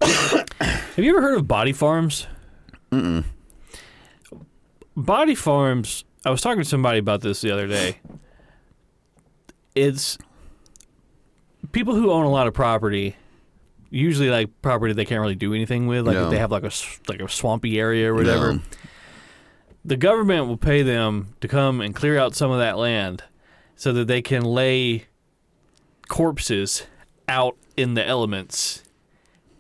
S2: Have you ever heard of body farms? Mm-mm. Body farms, I was talking to somebody about this the other day. It's people who own a lot of property, usually like property they can't really do anything with, like if they have like a swampy area or whatever.
S1: No.
S2: The government will pay them to come and clear out some of that land so that they can lay corpses out in the elements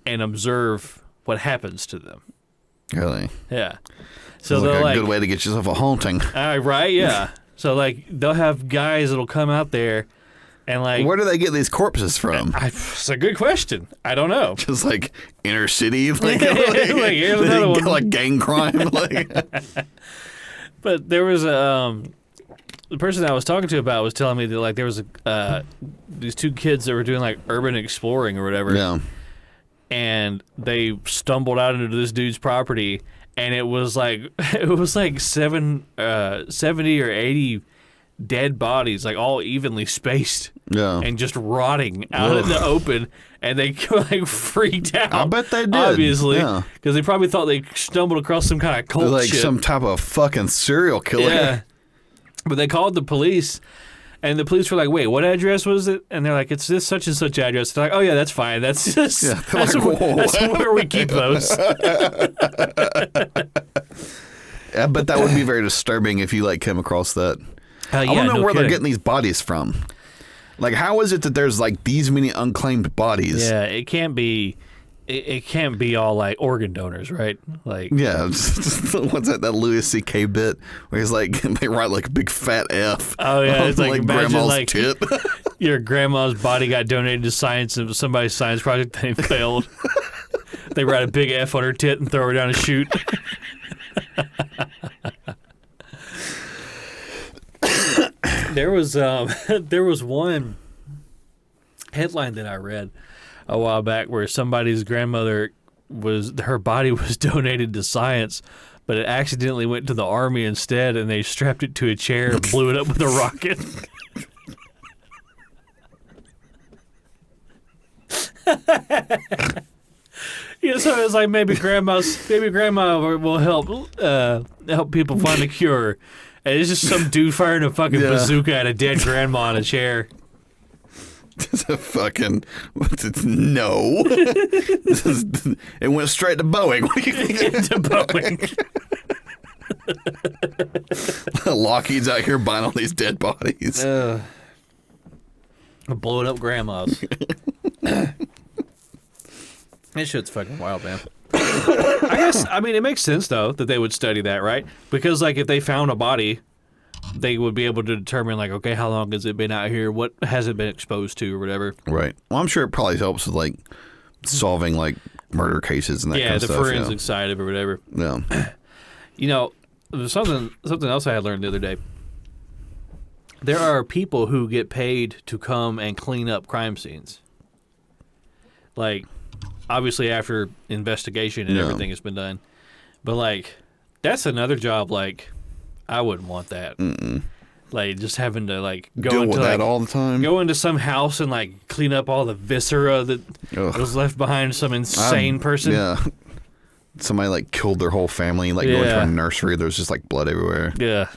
S2: and observe what happens to them.
S1: Really?
S2: Yeah. So
S1: Sounds
S2: they're
S1: like a
S2: like,
S1: good way to get yourself a haunting.
S2: right? Yeah. So like they'll have guys that'll come out there and like.
S1: Where do they get these corpses from?
S2: It's a good question. I don't know.
S1: Just like inner city, like,
S2: Here's another one.
S1: like gang crime. Like.
S2: But there was a the person I was talking to about was telling me that like there was these two kids that were doing like urban exploring or whatever.
S1: Yeah.
S2: And they stumbled out into this dude's property, and it was like 70 or 80 dead bodies, like all evenly spaced, and just rotting out in the open. And they like freaked out.
S1: I bet they did.
S2: Obviously,
S1: Yeah.
S2: because they probably thought they stumbled across some kind of cult
S1: Like
S2: shit.
S1: some type of fucking serial killer.
S2: Yeah. But they called the police, and the police were like, wait, what address was it? And they're like, it's this such and such address. They're like, oh, yeah, that's fine. That's just,
S1: Yeah,
S2: that's,
S1: like, whoa.
S2: that's where we keep those.
S1: I bet that would be very disturbing if you like came across that. I
S2: Yeah,
S1: want to know
S2: no
S1: where they're
S2: kidding.
S1: getting these bodies from. Like, how is it that there's like these many unclaimed bodies?
S2: Yeah, it can't be. It can't be all like organ donors, right? Like,
S1: Yeah, what's that Louis C.K. bit where he's like, they write like a big fat F.
S2: oh yeah,
S1: on,
S2: it's like imagine
S1: grandma's
S2: like
S1: tit.
S2: your grandma's body got donated to science of somebody's science project and they failed. They write a big F on her tit and throw her down a chute. There was one headline that I read a while back where somebody's grandmother her body was donated to science, but it accidentally went to the army instead, and they strapped it to a chair and blew it up with a rocket. Yeah, so it's like maybe grandma will help people find a cure. And it's just some dude firing a fucking bazooka at a dead grandma in a chair.
S1: It's a fucking no. It went straight to Boeing. What do you think?
S2: To Boeing.
S1: Lockheed's out here buying all these dead bodies.
S2: Blowing up grandmas. This shit's fucking wild, man. I mean, it makes sense, though, that they would study that, right? Because, like, if they found a body, they would be able to determine, like, okay, how long has it been out here? What has it been exposed to or whatever?
S1: Right. Well, I'm sure it probably helps with, like, solving like murder cases and that kind of stuff.
S2: Yeah, the forensic side of it or whatever.
S1: Yeah.
S2: You know, there's something else I had learned the other day. There are people who get paid to come and clean up crime scenes. Like, obviously after investigation and everything has been done. But, like, that's another job, like, I wouldn't want that.
S1: Mm-mm.
S2: Like, just having to, like,
S1: Deal with that all the time.
S2: Go into some house and, like, clean up all the viscera that was left behind some insane person.
S1: Yeah. Somebody, like, killed their whole family, like, going to a nursery. There's just, like, blood everywhere.
S2: Yeah.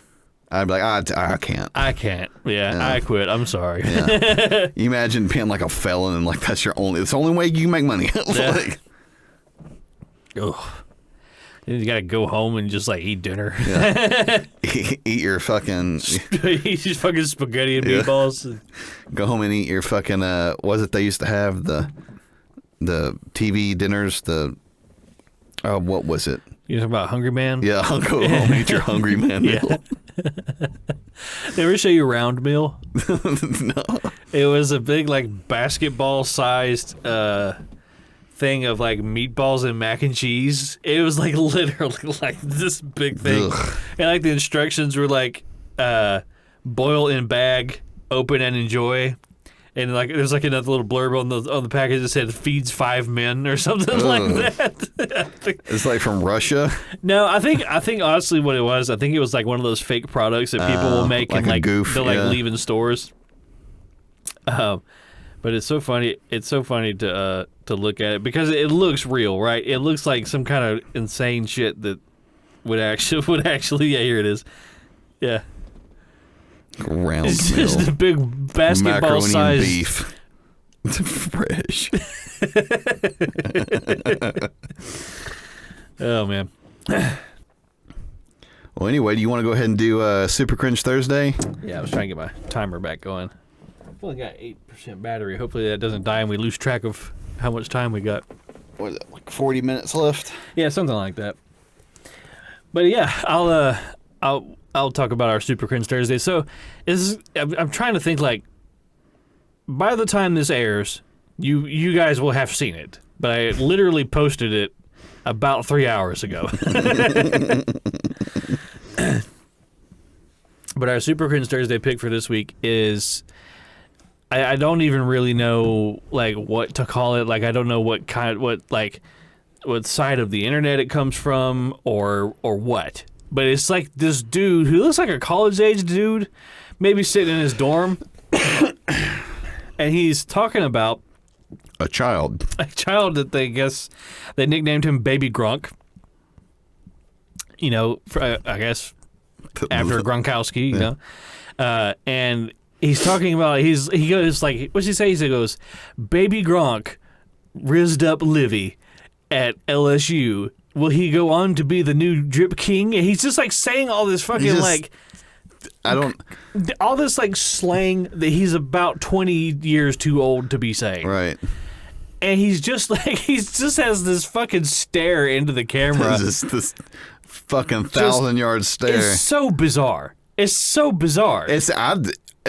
S1: I'd be like, I can't.
S2: I can't. Yeah, I quit. I'm sorry.
S1: Yeah. You imagine being, like, a felon and, like, it's the only way you can make money. Like,
S2: ugh. You gotta go home and just like eat dinner.
S1: Yeah. Eat your fucking
S2: eat your fucking spaghetti and meatballs.
S1: Go home and eat your fucking was it they used to have the TV dinners, what was it?
S2: You talking about Hungry Man?
S1: Yeah, I'll go home and eat your Hungry Man meal.
S2: They ever show you Round Meal?
S1: No.
S2: It was a big like basketball sized thing of like meatballs and mac and cheese. It was like literally like this big thing. Ugh. And like the instructions were like boil in bag, open and enjoy. And like there's like another little blurb on the package that said feeds 5 men or something like that.
S1: It's like from Russia.
S2: No, I think honestly what it was, I think it was like one of those fake products that people will make
S1: like
S2: and like
S1: goof,
S2: they'll like leave in stores. But it's so funny. It's so funny to look at it because it looks real, right? It looks like some kind of insane shit that would actually. Yeah, here it is. Yeah.
S1: Round
S2: it's
S1: meal.
S2: Just a big basketball size
S1: beef. Fresh.
S2: Oh man.
S1: Well, anyway, do you want to go ahead and do Super Cringe Thursday?
S2: Yeah, I was trying to get my timer back going. I've only got 8% battery. Hopefully that doesn't die and we lose track of how much time we got.
S1: What is it, like 40 minutes left?
S2: Yeah, something like that. But yeah, I'll talk about our Super Cringe Thursday. So I'm trying to think like by the time this airs, you guys will have seen it. But I literally posted it about 3 hours ago. But our Super Cringe Thursday pick for this week is I don't even really know like what to call it. Like I don't know what side of the internet it comes from or what. But it's like this dude who looks like a college-age dude, maybe sitting in his dorm, and he's talking about
S1: a child
S2: that they nicknamed him Baby Grunk. You know, I guess after Gronkowski, you know, and he's talking about he goes like, what's he say? He goes, Baby Gronk rizzed up Livy at LSU. Will he go on to be the new drip king? And he's just like saying all this fucking all this like slang that he's about 20 years too old to be saying.
S1: Right.
S2: And he's just like he just has this fucking stare into the camera.
S1: this fucking 1,000-yard stare.
S2: It's so bizarre. It's so bizarre.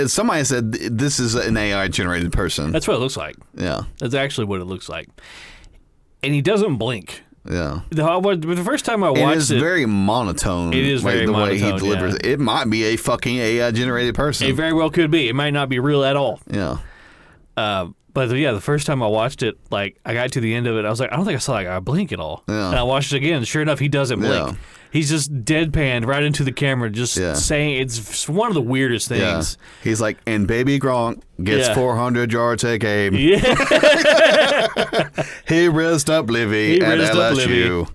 S1: Somebody said this is an AI generated person.
S2: That's what it looks like.
S1: Yeah.
S2: That's actually what it looks like. And he doesn't blink.
S1: Yeah.
S2: The first time I watched it...
S1: It's very monotone.
S2: It is very monotone,
S1: way he delivers it. It might be a fucking AI-generated person.
S2: It very well could be. It might not be real at all.
S1: Yeah.
S2: But yeah, the first time I watched it, like, I got to the end of it, I was like, I don't think I saw that guy blink at all.
S1: Yeah.
S2: And I watched it again. Sure enough, he doesn't blink. Yeah. He's just deadpanned right into the camera, just saying it's one of the weirdest things.
S1: Yeah. He's like, and Baby Gronk gets 400 yards a game.
S2: Yeah.
S1: He rizzed up Livy at LSU.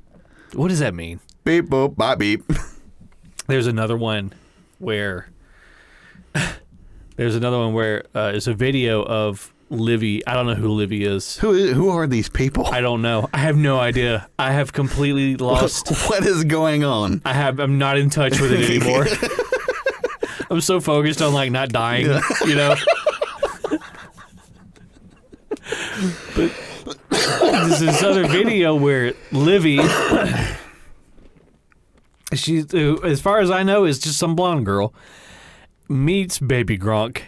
S2: What does that mean?
S1: Beep, boop, bye, beep.
S2: There's another one where it's a video of Livy. I don't know who Livy is.
S1: Who are these people?
S2: I don't know. I have no idea. I have completely lost.
S1: What is going on?
S2: I'm not in touch with it anymore. I'm so focused on like not dying, you know. But there's this other video where Livy, she, as far as I know, is just some blonde girl, meets Baby Gronk,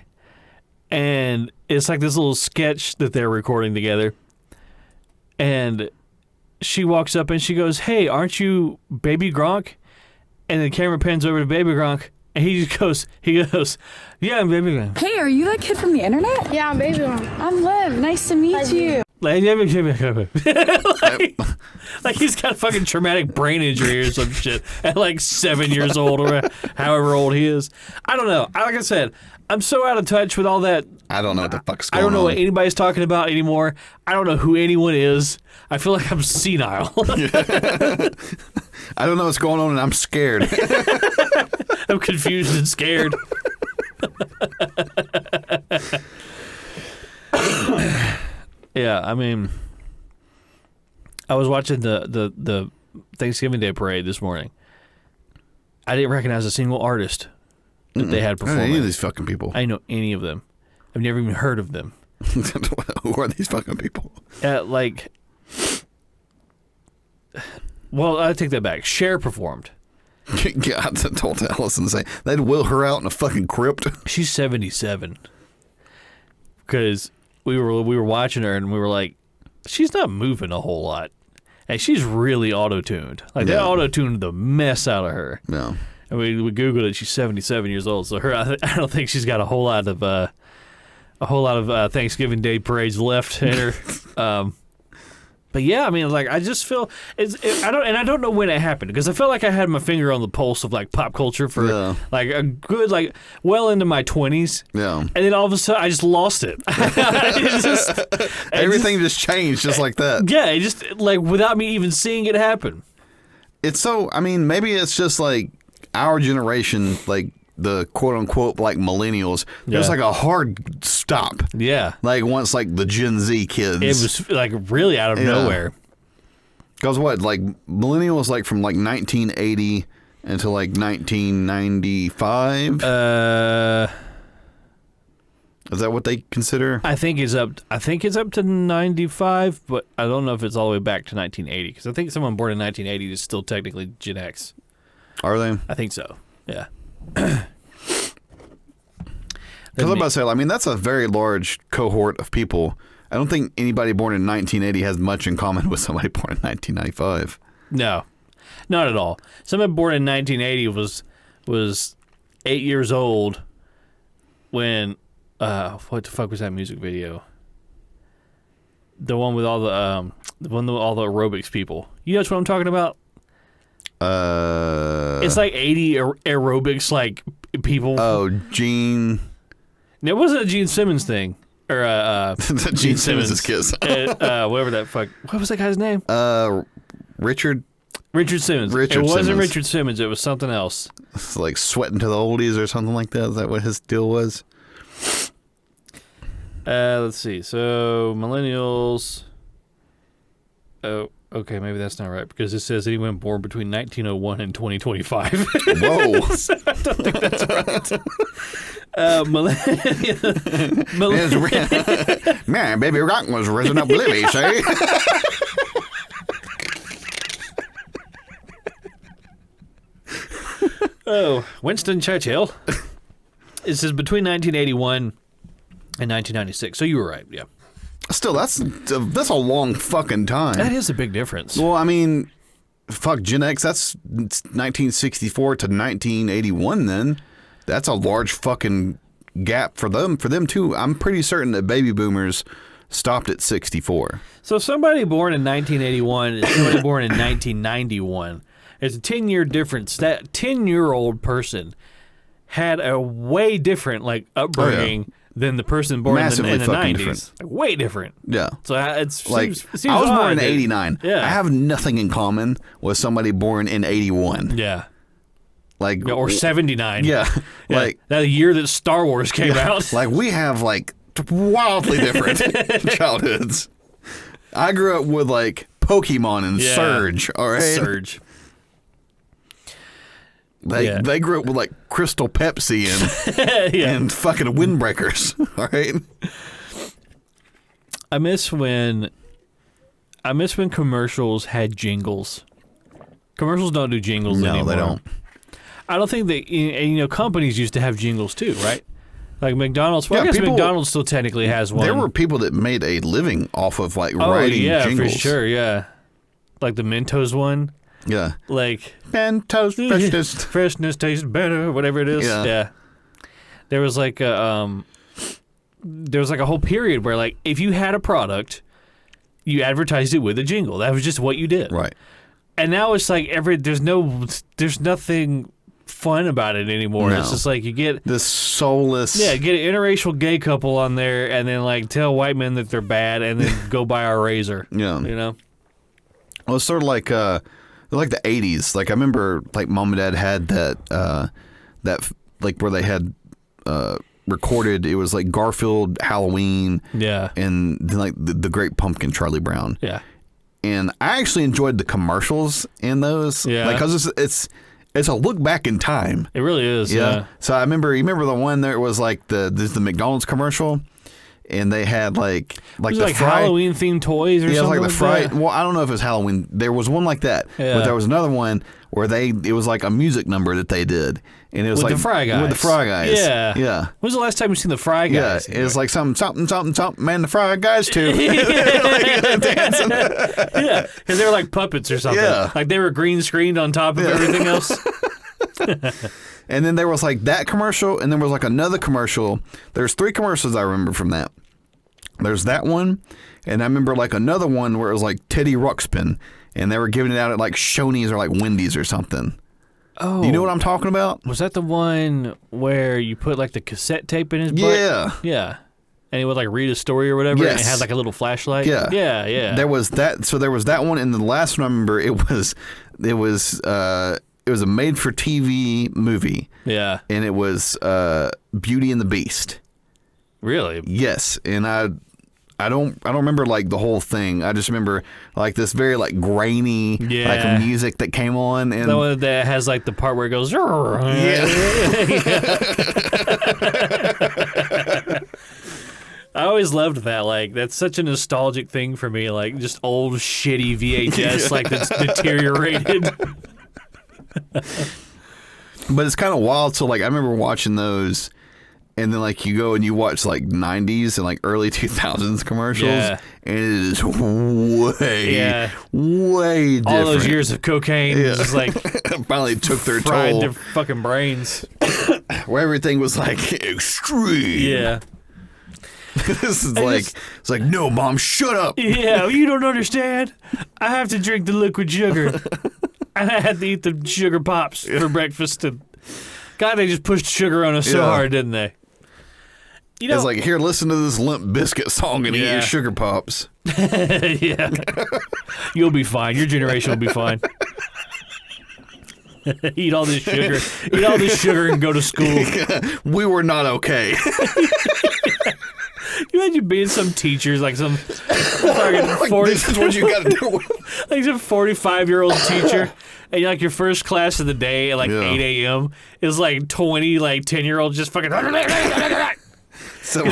S2: and it's like this little sketch that they're recording together. And she walks up and she goes, "Hey, aren't you Baby Gronk?" And the camera pans over to Baby Gronk, and he goes, "Yeah, I'm Baby Gronk."
S4: Hey, are you that kid from the internet?
S5: Yeah, I'm Baby One.
S4: I'm Liv. Nice to meet you.
S2: like he's got fucking traumatic brain injury or some shit at like 7 years old or however old he is. I don't know. Like I said, I'm so out of touch with all that.
S1: I don't know what the fuck's
S2: I
S1: going on.
S2: don't know what anybody's talking about anymore. I don't know who anyone is. I feel like I'm senile.
S1: I don't know what's going on, and I'm scared.
S2: I'm confused and scared. Yeah, I mean, I was watching the Thanksgiving Day parade this morning. I didn't recognize a single artist that they had
S1: I don't know
S2: performing.
S1: any of these fucking people.
S2: I didn't know any of them. I've never even heard of them.
S1: Who are these fucking people?
S2: Well, I take that back. Cher performed.
S1: God, I told Allison to say they'd wheel her out in a fucking crypt.
S2: She's 77. Because we were watching her and we were like, she's not moving a whole lot, and she's really auto-tuned. Like they auto-tuned the mess out of her.
S1: Yeah.
S2: And we googled it. She's 77 years old. So I don't think she's got a whole lot of Thanksgiving Day parades left in her. But yeah, I mean, like I just feel I don't know when it happened, because I felt like I had my finger on the pulse of like pop culture for like a good well into my 20s.
S1: Yeah.
S2: And then all of a sudden I just lost it.
S1: Everything just changed just like that.
S2: Yeah, it just like without me even seeing it happen.
S1: It's so, I mean, maybe it's just like our generation, like the quote unquote like millennials. There's like a hard stop.
S2: Yeah.
S1: Like once like the Gen Z kids.
S2: It was like really out of nowhere.
S1: Because what, like millennials like from like 1980 until like 1995? Is that what they consider?
S2: I think it's up to 95, but I don't know if it's all the way back to 1980, because I think someone born in 1980 is still technically Gen X.
S1: Are they?
S2: I think so. Yeah.
S1: Because I'm about to say, I mean, that's a very large cohort of people. I don't think anybody born in 1980 has much in common with somebody born in 1995.
S2: No, not at all. Someone born in 1980 was 8 years old when what the fuck was that music video? The one with all the aerobics people. You know what I'm talking about? It's like 80 aerobics like people.
S1: Oh, Gene.
S2: It wasn't a Gene Simmons thing. Or
S1: Gene Simmons' kiss.
S2: Whatever that fuck. What was that guy's name?
S1: Richard
S2: Simmons. It wasn't Richard Simmons. It was something else.
S1: It's like Sweating to the Oldies or something like that. Is that what his deal was?
S2: Let's see. So millennials. Oh, okay. Maybe that's not right, because it says anyone born between 1901 and 2025.
S1: Whoa.
S2: So I don't think that's right.
S1: Man, Baby Rock was risen up Lily, see?
S2: Oh, Winston Churchill. It says between 1981 and 1996. So you were right, yeah.
S1: Still, that's a long fucking time.
S2: That is a big difference.
S1: Well, I mean, fuck, Gen X, that's 1964 to 1981 then. That's a large fucking gap for them too. I'm pretty certain that baby boomers stopped at 64.
S2: So somebody born in 1981 and somebody born in 1991, there's a 10-year difference. That 10-year-old person had a way different upbringing than the person born in the 90s.
S1: Different.
S2: Way different.
S1: Yeah.
S2: So it
S1: like
S2: seems
S1: I was born
S2: odd
S1: in
S2: that-
S1: '89.
S2: Yeah.
S1: I have nothing in common with somebody born in '81.
S2: Yeah.
S1: Like
S2: Or 79.
S1: Yeah.
S2: Yeah.
S1: Like
S2: that year that Star Wars came out.
S1: like we have like wildly different childhoods. I grew up with like Pokemon and
S2: Yeah.
S1: Surge. All right.
S2: Surge.
S1: They grew up with like Crystal Pepsi and
S2: Yeah.
S1: and fucking windbreakers. All right.
S2: I miss when commercials had jingles. Commercials don't do jingles anymore.
S1: No, they don't.
S2: I don't think companies used to have jingles too, right? Like McDonald's. Well,
S1: Yeah,
S2: I guess
S1: people-
S2: McDonald's still technically has one.
S1: There were people that made a living off of like
S2: oh
S1: writing
S2: yeah,
S1: jingles.
S2: for sure, yeah. Like the Mentos one.
S1: Yeah.
S2: Like
S1: Mentos freshness.
S2: freshness tastes better, whatever it is.
S1: Yeah.
S2: There was like a whole period where like if you had a product, you advertised it with a jingle. That was just what you did.
S1: Right.
S2: And now it's like there's nothing fun about it anymore.
S1: No.
S2: It's just like you get
S1: This soulless.
S2: get an interracial gay couple on there and then like tell white men that they're bad and then go buy our razor.
S1: Yeah.
S2: You know?
S1: Well, it's sort of like the 80s. Like I remember like mom and dad had that like where they had recorded, it was like Garfield, Halloween,
S2: Yeah.
S1: and then like the Great Pumpkin, Charlie Brown.
S2: Yeah.
S1: And I actually enjoyed the commercials in those.
S2: Yeah.
S1: Like, cause it's a look back in time.
S2: It really is. Yeah.
S1: So I remember, you remember the one there was like the McDonald's commercial, and they had like
S2: Was it
S1: the
S2: like
S1: fry.
S2: Halloween themed toys or
S1: Yeah, it was
S2: something
S1: like the fry.
S2: that?
S1: Well, I don't know if it was Halloween. There was one like that,
S2: Yeah.
S1: but there was another one where it was like a music number that they did, and it was
S2: With
S1: like
S2: the Fry Guys.
S1: With the Fry Guys.
S2: Yeah.
S1: Yeah.
S2: When's the last time you seen the Fry
S1: Yeah,
S2: Guys?
S1: it was like something, man, the Fry Guys too. Dancing.
S2: Yeah, because they were like puppets or something.
S1: Yeah.
S2: Like they were green screened on top of everything else.
S1: And then there was like that commercial, and then there was like another commercial. There's 3 commercials I remember from that. There's that one, and I remember like another one where it was like Teddy Ruxpin, and they were giving it out at like Shoney's or like Wendy's or something.
S2: Oh.
S1: Do you know what I'm talking about?
S2: Was that the one where you put like the cassette tape in his butt?
S1: Yeah.
S2: Yeah. And he would like read a story or whatever, and it
S1: Yes.
S2: had like a little flashlight.
S1: Yeah.
S2: Yeah, yeah.
S1: There was that. So there was that one, and the last one I remember it was a made-for-TV movie,
S2: Yeah.
S1: and it was Beauty and the Beast.
S2: Really?
S1: Yes, and I don't remember like the whole thing. I just remember like this very like grainy
S2: Yeah.
S1: like music that came on, and
S2: The one that has like the part where it goes. I always loved that. Like, that's such a nostalgic thing for me. Like, just old shitty VHS, like that's deteriorated.
S1: But it's kind of wild. So like I remember watching those, and then like you go and you watch like 90s and like early 2000s commercials,
S2: Yeah.
S1: and it is way
S2: Yeah.
S1: way different.
S2: All those years of cocaine just like
S1: finally took their
S2: fried
S1: toll,
S2: their fucking brains.
S1: where everything was like extreme.
S2: Yeah.
S1: This is like it's like, no, mom, shut up.
S2: Yeah, you don't understand. I have to drink the liquid sugar. And I had to eat the sugar pops for breakfast. And God, they just pushed sugar on us so
S1: Yeah.
S2: hard, didn't they? You know,
S1: It's like, here, listen to this Limp Bizkit song and eat
S2: Yeah.
S1: your sugar pops.
S2: yeah. You'll be fine. Your generation will be fine. Eat all this sugar. Eat all this sugar and go to school.
S1: We were not okay.
S2: You imagine being some teachers, like some fucking
S1: Like,
S2: 40,
S1: this is what you got to do.
S2: like some 45-year-old teacher, and you're like your first class of the day at like
S1: Yeah.
S2: 8 a.m. is like 20, like 10-year-olds just fucking because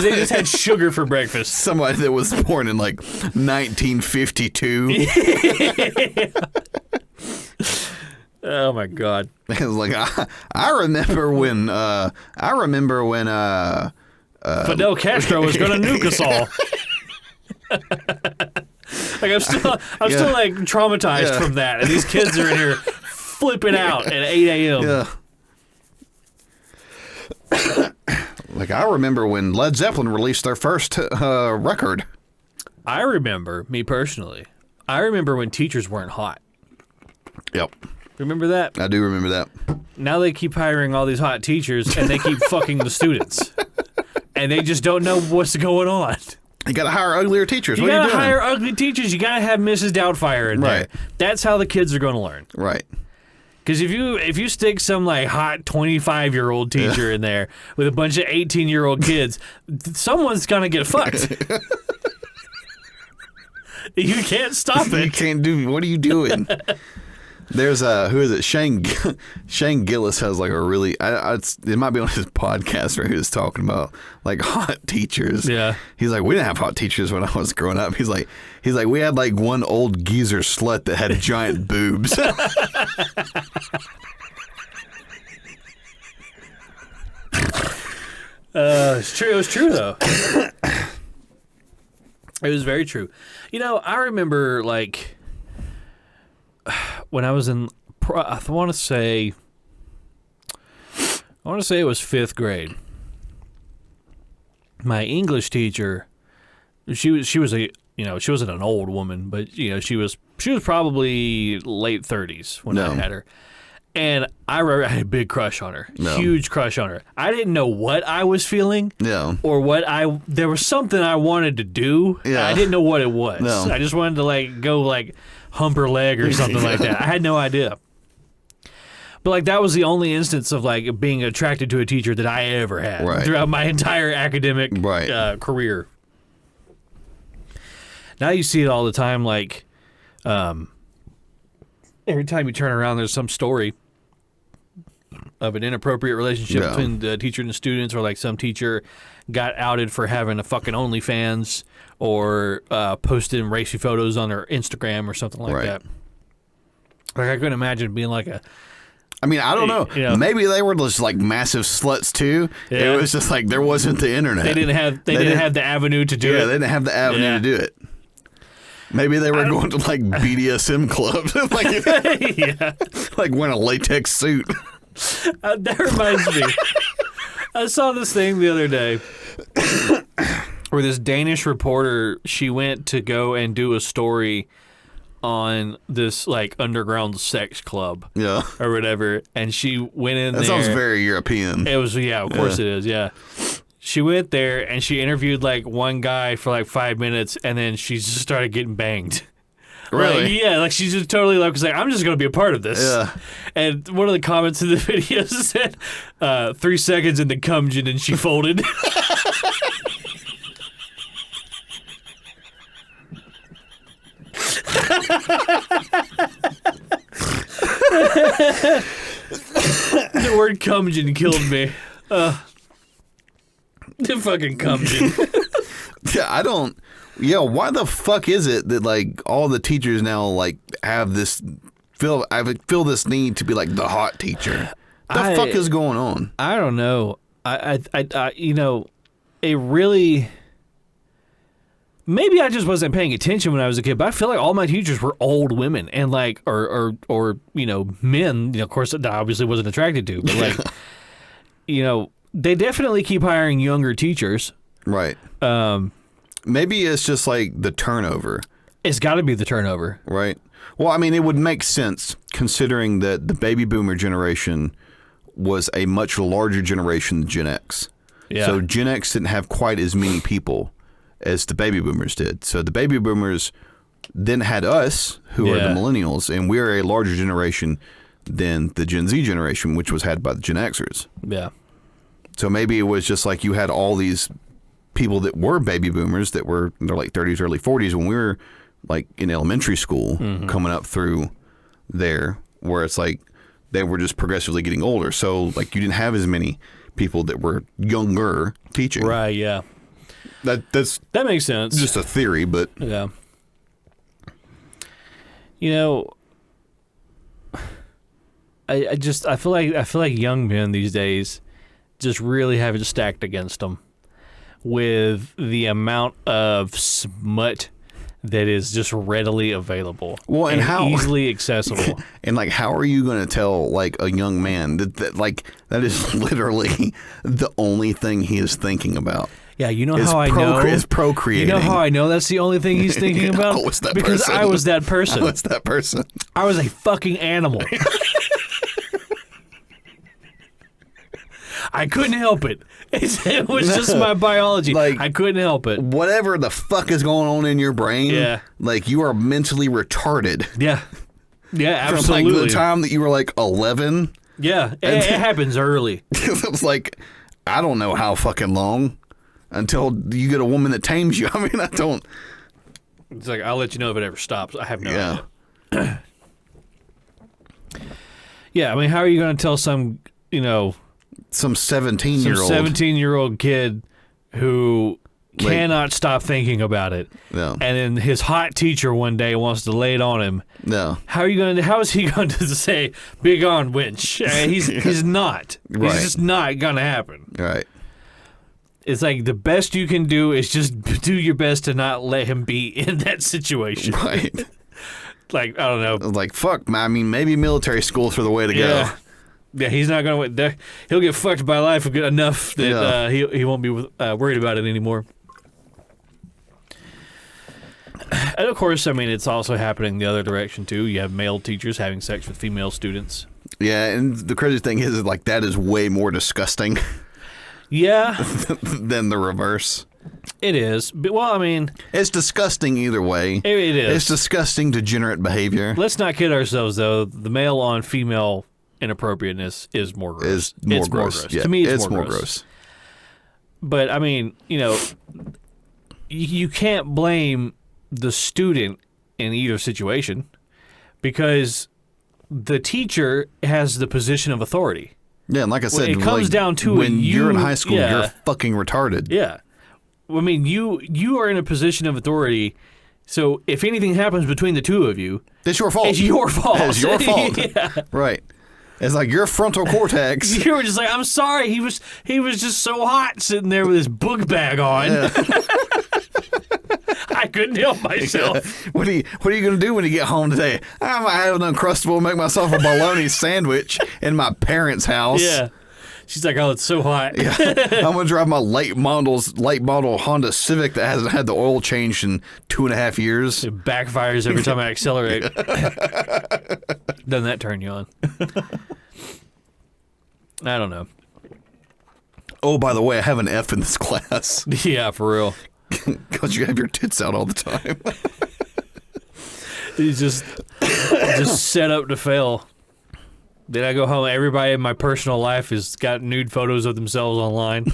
S2: they just had sugar for breakfast.
S1: Somebody that was born in like 1952.
S2: Oh my God.
S1: It was like, I remember when
S2: Fidel Castro was going to nuke us all. Like I'm still like traumatized
S1: Yeah.
S2: from that, and these kids are in here flipping out at 8 a.m.
S1: Yeah. Like, I remember when Led Zeppelin released their first record.
S2: I remember, me personally, I remember when teachers weren't hot.
S1: Yep.
S2: Remember that?
S1: I do remember that.
S2: Now they keep hiring all these hot teachers, and they keep fucking the students, and they just don't know what's going on.
S1: You got to hire uglier teachers.
S2: You
S1: What are you
S2: gotta
S1: doing?
S2: hire ugly teachers. You gotta have Mrs. Doubtfire in there.
S1: Right.
S2: That's how the kids are going to learn.
S1: Right.
S2: Because if you stick some like hot 25-year-old teacher in there with a bunch of 18-year-old kids, someone's gonna get fucked. You can't stop
S1: You
S2: it.
S1: can't do. What are you doing? There's who is it? Shane Gillis has like a really. It might be on his podcast where he was talking about like hot teachers.
S2: Yeah.
S1: He's like, we didn't have hot teachers when I was growing up. He's like, we had like one old geezer slut that had giant boobs.
S2: It's true. It was true though. It was very true. I remember like when I was in, I want to say it was 5th grade. My English teacher, she was a, she wasn't an old woman, but she was probably late 30s when I had her. And I remember I had a big crush on her, huge crush on her. I didn't know what I was feeling, or there was something I wanted to do. Yeah. I didn't know what it was. No. I just wanted to go hump her leg or something like that. I had no idea. But that was the only instance of being attracted to a teacher that I ever had throughout my entire academic career. Now you see it all the time. Every time you turn around, there's some story of an inappropriate relationship between the teacher and the students, or some teacher got outed for having a fucking OnlyFans, or posted racy photos on their Instagram or something like that. I couldn't imagine being
S1: I mean, I don't know. Maybe they were just massive sluts too. Yeah. It was just there wasn't the internet.
S2: They didn't have the avenue to do it.
S1: Yeah, they didn't have the avenue to do it. Maybe they were going to BDSM clubs, wearing a latex suit.
S2: That reminds me. I saw this thing the other day where this Danish reporter, she went to go and do a story on this underground sex club, or whatever, and she went in there.
S1: That sounds very European.
S2: It was, of course it is, She went there and she interviewed one guy for 5 minutes, and then she just started getting banged.
S1: Really?
S2: She just totally was I'm just going to be a part of this. Yeah. And one of the comments in the video said, 3 seconds in the cumgen and she folded. The word cumgen killed me. The fucking cumgen.
S1: Why the fuck is it that all the teachers now have this feel this need to be the hot teacher? The fuck is going on?
S2: I don't know. I it really, maybe I just wasn't paying attention when I was a kid, but I feel like all my teachers were old women and or men, of course, that I obviously wasn't attracted to, but they definitely keep hiring younger teachers.
S1: Right. Maybe it's just the turnover.
S2: It's got to be the turnover.
S1: Right. Well, I mean, it would make sense considering that the baby boomer generation was a much larger generation than Gen X. Yeah. So Gen X didn't have quite as many people as the baby boomers did. So the baby boomers then had us, who are the millennials, and we're a larger generation than the Gen Z generation, which was had by the Gen Xers.
S2: Yeah.
S1: So maybe it was just you had all these people that were baby boomers that were in their late 30s, early 40s when we were in elementary school, coming up through there, where it's they were just progressively getting older. So you didn't have as many people that were younger teaching.
S2: Right, yeah.
S1: That
S2: makes sense.
S1: Just a theory, but
S2: yeah. I feel like young men these days just really have it stacked against them with the amount of smut that is just readily available.
S1: Well, and how
S2: easily accessible.
S1: And how are you going to tell a young man that that is literally the only thing he is thinking about?
S2: Yeah, you know how I know
S1: is procreating.
S2: You know how I know that's the only thing he's thinking about?
S1: I was that
S2: because
S1: person.
S2: I was that person.
S1: I was that person.
S2: I was a fucking animal. I couldn't help it. It was just my biology. I couldn't help it.
S1: Whatever the fuck is going on in your brain, you are mentally retarded.
S2: Yeah. Yeah, absolutely.
S1: From the time that you were 11.
S2: Yeah, it happens early.
S1: It was I don't know how fucking long until you get a woman that tames you. I mean, I don't.
S2: It's I'll let you know if it ever stops. I have no idea. Yeah, I mean, how are you going to tell some
S1: 17-year-old
S2: kid who cannot stop thinking about it.
S1: No.
S2: And then his hot teacher one day wants to lay it on him.
S1: No.
S2: How is he going to say, "Be gone, wench"? He's not.
S1: Right.
S2: It's just not going to happen.
S1: Right.
S2: It's like the best you can do is just do your best to not let him be in that situation.
S1: Right.
S2: Like, I don't know.
S1: Like, fuck, I mean, maybe military schools are the way to go.
S2: Yeah, he's not going to. He'll get fucked by life enough that he won't be worried about it anymore. And of course, I mean, it's also happening the other direction too. You have male teachers having sex with female students.
S1: Yeah, and the crazy thing is, like, that is way more disgusting.
S2: Yeah.
S1: Than the reverse.
S2: It is. But, well, I mean,
S1: it's disgusting either way.
S2: It is.
S1: It's disgusting, degenerate behavior.
S2: Let's not kid ourselves, though. The male on female inappropriateness is more gross.
S1: It's more gross. Yeah,
S2: to me,
S1: it's more gross.
S2: But, I mean, you know, you can't blame the student in either situation because the teacher has the position of authority.
S1: Yeah, and like I said,
S2: it comes down to
S1: when you're in high school, you're fucking retarded.
S2: Yeah. I mean, you are in a position of authority, so if anything happens between the two of you,
S1: it's your fault.
S2: It's your fault.
S1: It's your fault.
S2: Yeah.
S1: Right. It's like your frontal cortex.
S2: You were just like, I'm sorry, he was just so hot sitting there with his book bag on. Yeah. I couldn't help myself.
S1: What are you going to do when you get home today? I'm going to have an Uncrustable and make myself a bologna sandwich in my parents' house.
S2: Yeah. She's like, oh, it's so hot.
S1: Yeah. I'm going to drive my late model Honda Civic that hasn't had the oil changed in 2.5 years.
S2: It backfires every time I accelerate. Doesn't that turn you on? I don't know.
S1: Oh, by the way, I have an F in this class.
S2: Yeah, for real.
S1: Because you have your tits out all the time.
S2: He's just set up to fail. Then I go home. Everybody in my personal life has got nude photos of themselves online.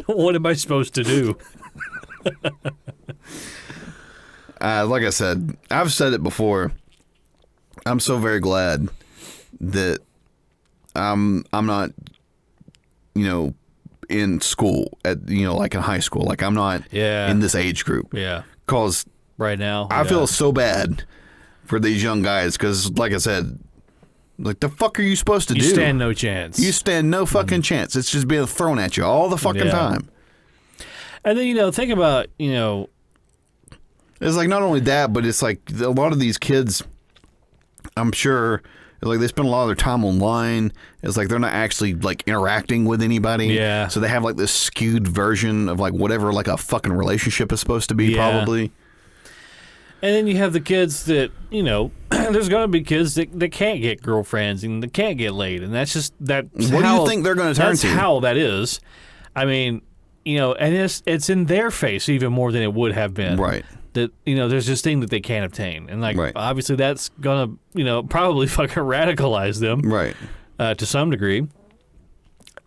S2: What am I supposed to do?
S1: Like I said, I've said it before. I'm so very glad that I'm not, in school like in high school. Like I'm not in this age group.
S2: Yeah.
S1: Because
S2: right now,
S1: I feel so bad for these young guys because, like I said, like the fuck are you supposed to do?
S2: You stand no chance.
S1: You stand no fucking chance. It's just being thrown at you all the fucking time. And
S2: then, think about,
S1: it's like not only that, but it's like a lot of these kids, I'm sure, like they spend a lot of their time online. It's like they're not actually like interacting with anybody.
S2: Yeah.
S1: So they have like this skewed version of like whatever like a fucking relationship is supposed to be probably.
S2: And then you have the kids that, there's going to be kids that can't get girlfriends and that can't get laid. And that's just that.
S1: What do you think they're going to turn to?
S2: That's how that is. I mean, and it's in their face even more than it would have been.
S1: Right.
S2: That, there's this thing that they can't obtain. And, obviously that's going to, probably fucking radicalize them.
S1: Right.
S2: To some degree.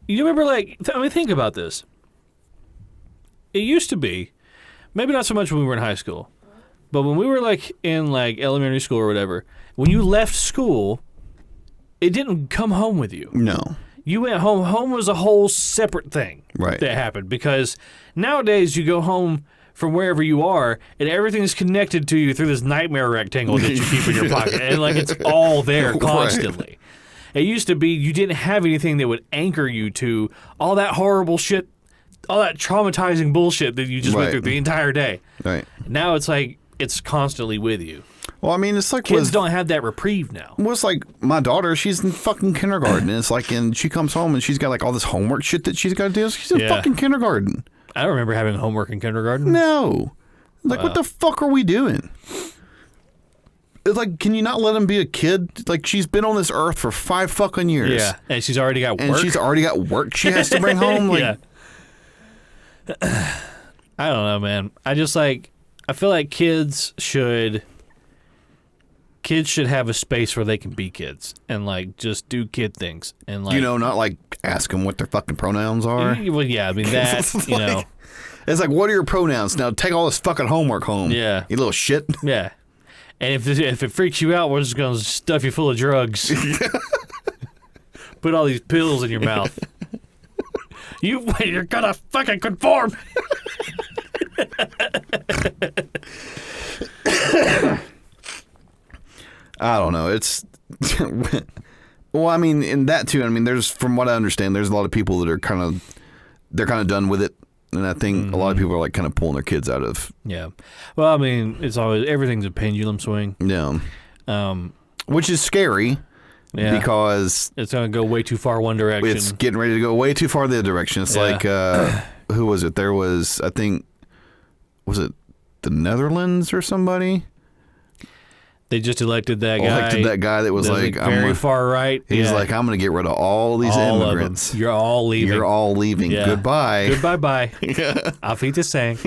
S2: You remember, think about this. It used to be, maybe not so much when we were in high school, but when we were, in, elementary school or whatever, when you left school, it didn't come home with you.
S1: No.
S2: You went home. Home was a whole separate thing that happened because nowadays you go home from wherever you are and everything's connected to you through this nightmare rectangle that you keep in your pocket. And, it's all there constantly. Right. It used to be you didn't have anything that would anchor you to all that horrible shit, all that traumatizing bullshit that you just went through the entire day.
S1: Right.
S2: Now it's like it's constantly with you.
S1: Well, I mean, it's like
S2: kids don't have that reprieve now.
S1: Well, it's like my daughter, she's in fucking kindergarten. And it's like, and she comes home and she's got all this homework shit that she's got to do. She's in fucking kindergarten.
S2: I don't remember having homework in kindergarten.
S1: No. What the fuck are we doing? It's like, can you not let him be a kid? Like, she's been on this earth for 5 fucking years.
S2: Yeah, and she's already got work.
S1: And she's already got work she has to bring home.
S2: Yeah. I don't know, man. I feel like kids should have a space where they can be kids and just do kid things and
S1: not ask them what their fucking pronouns are.
S2: Well, yeah, I mean that
S1: it's like, what are your pronouns? Now take all this fucking homework home.
S2: Yeah,
S1: you little shit.
S2: Yeah, and if it freaks you out, we're just gonna stuff you full of drugs. Put all these pills in your mouth. You're gonna fucking conform.
S1: I don't know. It's Well, I mean, in that too. I mean, from what I understand, there's a lot of people that are kind of done with it, and I think a lot of people are like kind of pulling their kids out of.
S2: Yeah. Well, I mean, everything's a pendulum swing.
S1: Yeah. Which is scary.
S2: Yeah.
S1: Because
S2: it's going to go way too far one direction.
S1: It's getting ready to go way too far the other direction. It's like, who was it? There was, I think, was it the Netherlands or somebody?
S2: They just elected that guy.
S1: That was like
S2: very far right.
S1: He's like, I'm going to get rid of all these immigrants.
S2: You're all leaving.
S1: You're all leaving. Yeah. Goodbye.
S2: Goodbye. Auf Wiedersehen.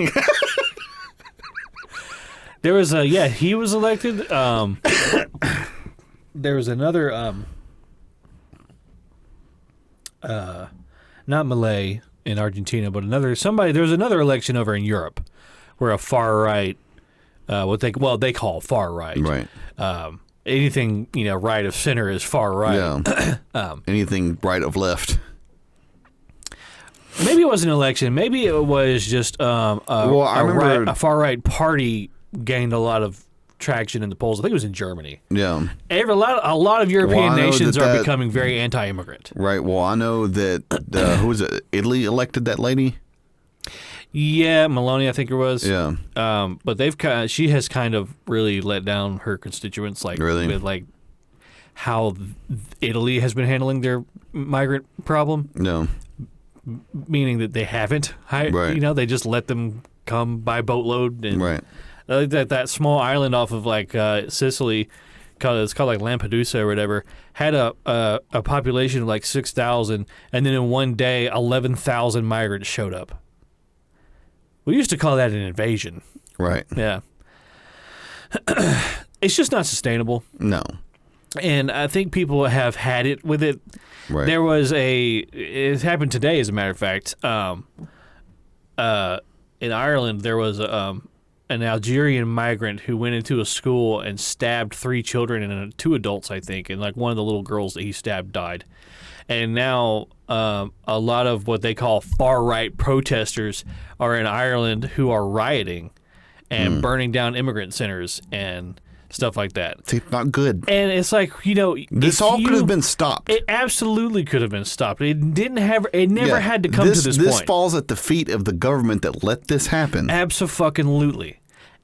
S2: There was he was elected. There was another, not Malay in Argentina, but there was another election over in Europe where a far right, they call far right.
S1: Right.
S2: Anything, right of center is far right.
S1: Yeah. Anything right of left.
S2: Maybe it wasn't an election. Maybe it was just a far right party gained a lot of traction in the polls. I think it was in Germany.
S1: Yeah.
S2: A lot of European nations are becoming very anti-immigrant.
S1: Right. Well, I know that who was it? Italy elected that lady.
S2: Yeah, Meloni, I think it was.
S1: Yeah.
S2: But she has kind of really let down her constituents, with how Italy has been handling their migrant problem.
S1: No.
S2: Meaning that they haven't.
S1: Right.
S2: They just let them come by boatload and.
S1: Right.
S2: That small island off of Sicily, it's called like Lampedusa or whatever, had a population of like 6,000, and then in one day 11,000 migrants showed up. We used to call that an invasion.
S1: Right.
S2: Yeah. It's just not sustainable.
S1: No.
S2: And I think people have had it with it.
S1: Right.
S2: It happened today, as a matter of fact. In Ireland, there was an Algerian migrant who went into a school and stabbed 3 children and 2 adults, I think, and like one of the little girls that he stabbed died. And now a lot of what they call far-right protesters are in Ireland who are rioting and burning down immigrant centers and stuff like that.
S1: It's not good.
S2: And it's like,
S1: this all could have been stopped.
S2: It absolutely could have been stopped. It never had to come to this point.
S1: This falls at the feet of the government that let this happen.
S2: Abso-fucking-lutely.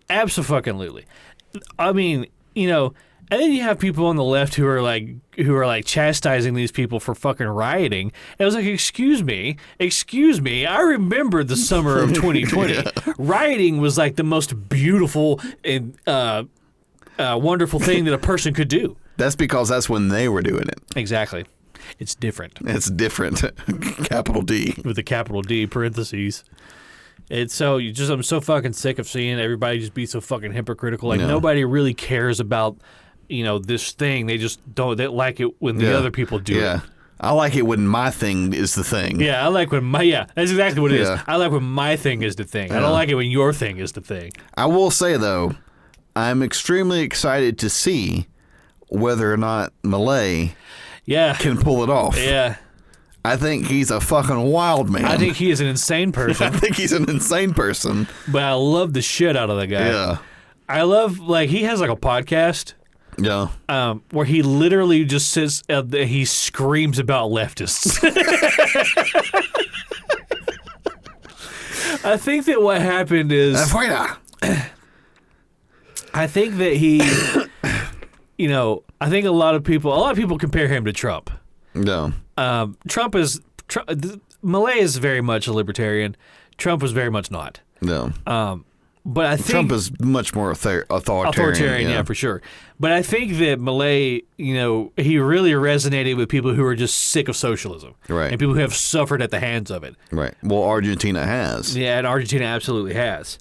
S2: Abso-fucking-lutely. I mean, and then you have people on the left who are like chastising these people for fucking rioting. And I was like, excuse me, I remember the summer of 2020. Yeah. Rioting was like the most beautiful and wonderful thing that a person could do.
S1: That's because that's when they were doing it.
S2: Exactly. It's different.
S1: It's different. Capital D.
S2: With a capital D, parentheses. It's so I'm so fucking sick of seeing everybody just be so fucking hypocritical. Like nobody really cares about, this thing. They just don't. They like it when the other people do it.
S1: I like it when my thing is the thing.
S2: Yeah, I like when that's exactly what it is. I like when my thing is the thing. I don't like it when your thing is the thing.
S1: I will say though, I'm extremely excited to see whether or not Malay can pull it off.
S2: Yeah.
S1: I think he's a fucking wild man.
S2: I think he is an insane person.
S1: I think he's an insane person.
S2: But I love the shit out of the guy.
S1: Yeah.
S2: I love, he has like a podcast.
S1: Yeah.
S2: Where he literally just sits, he screams about leftists. I think that what happened is... I think that he, I think a lot of people compare him to Trump.
S1: No.
S2: Malay is very much a libertarian. Trump was very much not.
S1: No.
S2: But I think
S1: Trump is much more authoritarian.
S2: Yeah, for sure. But I think that Malay, he really resonated with people who are just sick of socialism.
S1: Right.
S2: And people who have suffered at the hands of it.
S1: Right. Well, Argentina has.
S2: Yeah, and Argentina absolutely has.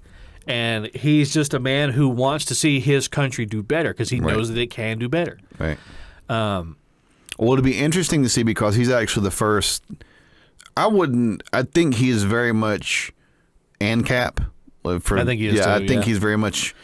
S2: And he's just a man who wants to see his country do better because he knows that it can do better.
S1: Right. Well, it'll be interesting to see because he's actually the first. I think he is very much ANCAP.
S2: I think he is too,
S1: I think he's very much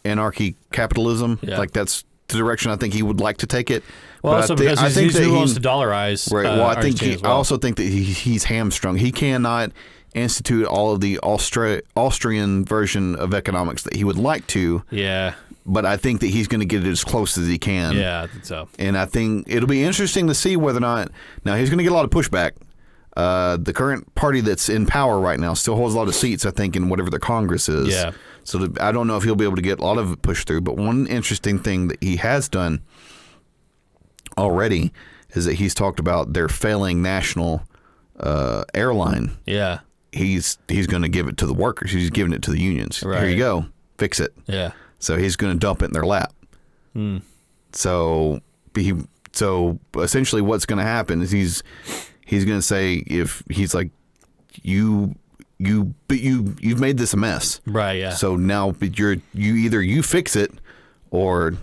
S1: anarchy capitalism.
S2: Yeah.
S1: Like that's the direction I think he would like to take it.
S2: Well,
S1: but
S2: also because he's who wants to dollarize.
S1: Right. Well, I
S2: think
S1: I also think that he's hamstrung. He cannot institute all of the Austrian version of economics that he would like to.
S2: Yeah.
S1: But I think that he's going to get it as close as he can.
S2: Yeah, I think so.
S1: And I think it'll be interesting to see whether or not. Now, he's going to get a lot of pushback. The current party that's in power right now still holds a lot of seats, I think, in whatever the Congress is.
S2: Yeah.
S1: So I don't know if he'll be able to get a lot of it pushed through. But one interesting thing that he has done already is that he's talked about their failing national airline.
S2: Yeah.
S1: He's going to give it to the workers. He's giving it to the unions.
S2: Right.
S1: Here you go. Fix it.
S2: Yeah.
S1: So he's going to dump it in their lap. So essentially what's going to happen is he's going to say, if he's like, you've made this a mess.
S2: Right, yeah.
S1: So now you fix it, or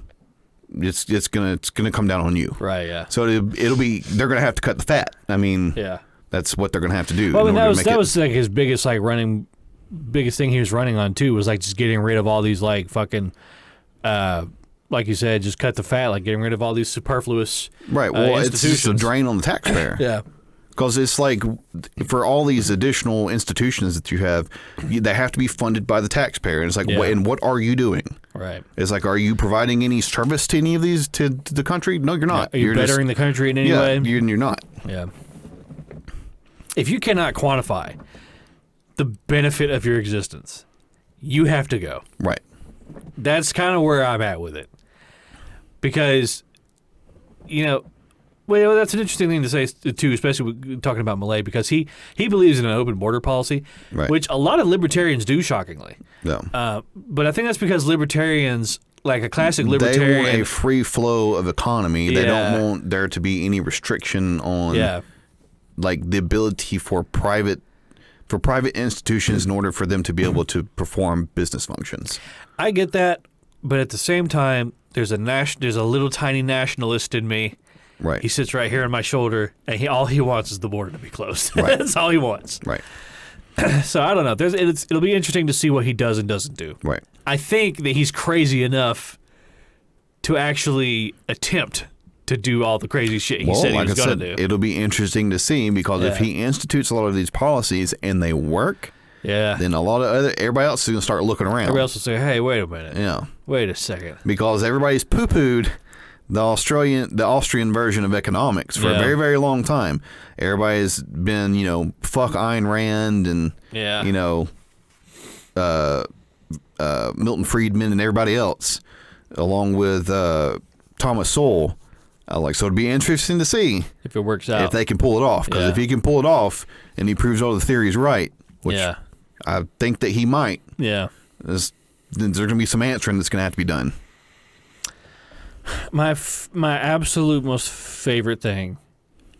S1: it's going to come down on you.
S2: Right, yeah.
S1: So it'll be, they're going to have to cut the fat. I mean,
S2: yeah.
S1: That's what they're going to have to do.
S2: Well, I mean, that was like his biggest thing he was running on too, was like just getting rid of all these like fucking like you said, just cut the fat, like getting rid of all these superfluous
S1: right. Well, it's
S2: institutions.
S1: just a drain on the taxpayer.
S2: Yeah.
S1: Because it's like, for all these additional institutions that you have, they have to be funded by the taxpayer. And it's like, and what are you doing?
S2: Right.
S1: It's like, are you providing any service to any of these to the country? No, you're not.
S2: Are you bettering the country in any way?
S1: You're not.
S2: Yeah. If you cannot quantify the benefit of your existence, you have to go.
S1: Right.
S2: That's kind of where I'm at with it. Because, well, that's an interesting thing to say, too, especially talking about Milei, because he believes in an open border policy,
S1: right.
S2: which a lot of libertarians do, shockingly.
S1: No.
S2: But I think that's because libertarians, like a classic libertarian...
S1: They want a free flow of economy. They don't want there to be any restriction on like the ability for private institutions in order for them to be able to perform business functions.
S2: I get that, but at the same time, there's a little tiny nationalist in me.
S1: Right.
S2: He sits right here on my shoulder, and all he wants is the border to be closed.
S1: Right.
S2: That's all he wants.
S1: Right.
S2: So I don't know. It'll be interesting to see what he does and doesn't do.
S1: Right.
S2: I think that he's crazy enough to actually attempt to do all the crazy shit he said he was going to do.
S1: It'll be interesting to see, because if he institutes a lot of these policies and they work, then everybody else is going to start looking around.
S2: Everybody else will say, "Hey, wait a minute.
S1: Yeah.
S2: Wait a second."
S1: Because everybody's poo-pooed the Austrian version of economics for a very, very long time. Everybody's been, fuck Ayn Rand and Milton Friedman and everybody else, along with Thomas Sowell. So it'd be interesting to see
S2: if it works out,
S1: if they can pull it off. Because if he can pull it off and he proves all the theories right, which I think that he might, then there's going to be some answering that's going to have to be done.
S2: My absolute most favorite thing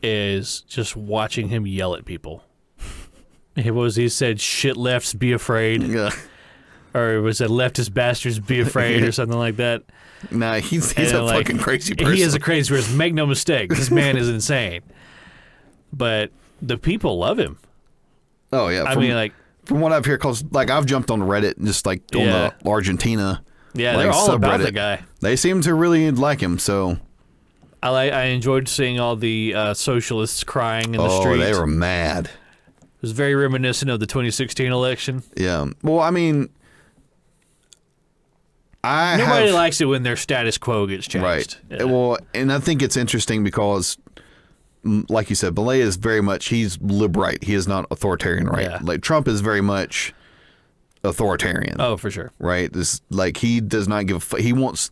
S2: is just watching him yell at people. He said, "Shit lefts, be afraid."
S1: Yeah.
S2: Or was it "leftist bastards, be afraid," or something like that?
S1: Nah, he's a fucking crazy person.
S2: He is a crazy person. Make no mistake, this man is insane. But the people love him.
S1: Oh yeah, from what I've heard, because I've jumped on Reddit and just on the Argentina.
S2: Yeah, they're all about the guy.
S1: They seem to really like him. So
S2: I enjoyed seeing all the socialists crying in the street.
S1: Oh, they were mad.
S2: It was very reminiscent of the 2016 election.
S1: Yeah. Well, I mean,
S2: nobody likes it when their status quo gets changed.
S1: Right.
S2: Yeah.
S1: Well, and I think it's interesting because, like you said, Milei is very much, he's lib-right. He is not authoritarian, right?
S2: Yeah.
S1: Like Trump is very much authoritarian.
S2: Oh, for sure.
S1: Right? This he does not give a fuck. He wants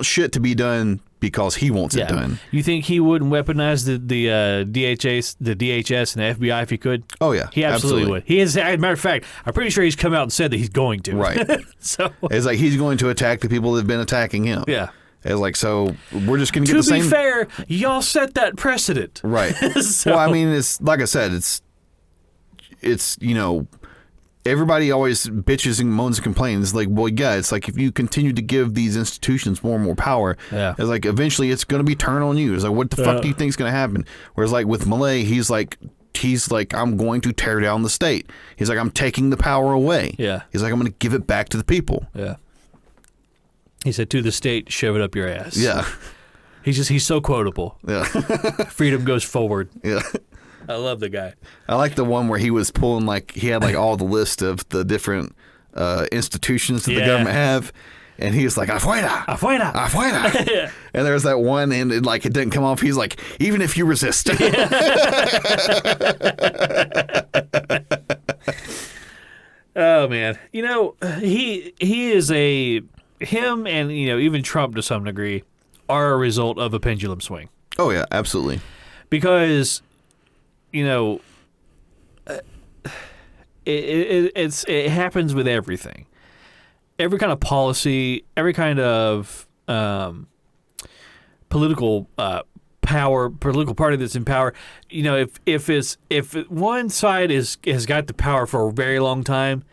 S1: shit to be done because he wants it done.
S2: You think he wouldn't weaponize the DHS and the FBI if he could?
S1: Oh yeah,
S2: he absolutely would. He is. As a matter of fact, I'm pretty sure he's come out and said that he's going to.
S1: Right.
S2: So
S1: it's like he's going to attack the people that have been attacking him.
S2: Yeah.
S1: It's so we're just going to get the same.
S2: To be fair, y'all set that precedent.
S1: Right. So, well, I mean, it's like I said, it's everybody always bitches and moans and complains. Like, well, yeah, it's like if you continue to give these institutions more and more power, it's like eventually it's going to be turned on you. It's like, what the fuck do you think is going to happen? Whereas like with Milei, he's like, I'm going to tear down the state. He's like, I'm taking the power away.
S2: Yeah.
S1: He's like, I'm going to give it back to the people.
S2: Yeah. He said, to the state, shove it up your ass.
S1: Yeah.
S2: He's so quotable.
S1: Yeah.
S2: Freedom goes forward.
S1: Yeah.
S2: I love the guy.
S1: I like the one where he was pulling, like, he had, like, all the list of the different institutions that the government have. And he was like, afuera,
S2: Afuera.
S1: afuera. And there was that one, and it didn't come off. He's like, even if you resist.
S2: Oh, man. You know, he is him and, you know, even Trump to some degree are a result of a pendulum swing.
S1: Oh, yeah, absolutely.
S2: Because, you know, it happens with everything. Every kind of policy, every kind of political power, political party that's in power. You know, if one side has got the power for a very long time,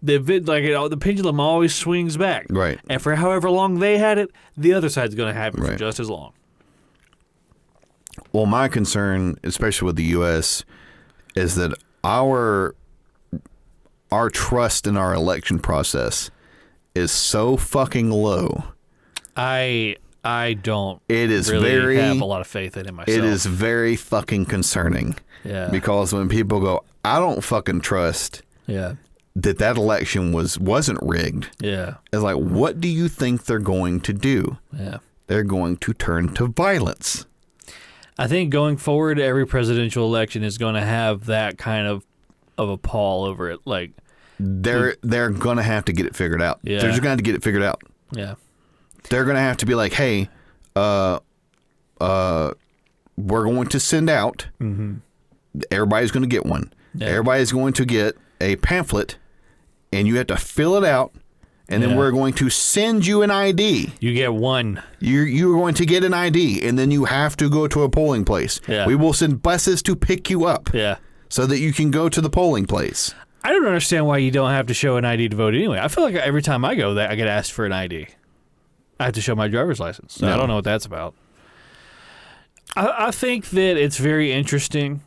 S2: the pendulum always swings back.
S1: Right.
S2: And for however long they had it, the other side's going to have it for just as long.
S1: Well, my concern, especially with the U.S., is that our trust in our election process is so fucking low.
S2: I don't
S1: it is
S2: really have a lot of faith in it myself.
S1: It is very fucking concerning.
S2: Yeah.
S1: Because when people go, I don't fucking trust that election wasn't rigged.
S2: Yeah.
S1: It's like, what do you think they're going to do?
S2: Yeah.
S1: They're going to turn to violence.
S2: I think going forward, every presidential election is going to have that kind of a pall over it. Like
S1: they're going to have to get it figured out.
S2: Yeah.
S1: They're just going to get it figured out.
S2: Yeah.
S1: They're going to have to be like, hey, we're going to send out. Mm-hmm. Everybody's going to get one. Yeah. Everybody's going to get a pamphlet, and you have to fill it out. And then we're going to send you an ID.
S2: You get one.
S1: You're going to get an ID, and then you have to go to a polling place.
S2: Yeah.
S1: We will send buses to pick you up.
S2: Yeah.
S1: So that you can go to the polling place.
S2: I don't understand why you don't have to show an ID to vote anyway. I feel like every time I go, I get asked for an ID. I have to show my driver's license. So I don't know what that's about. I think that it's very interesting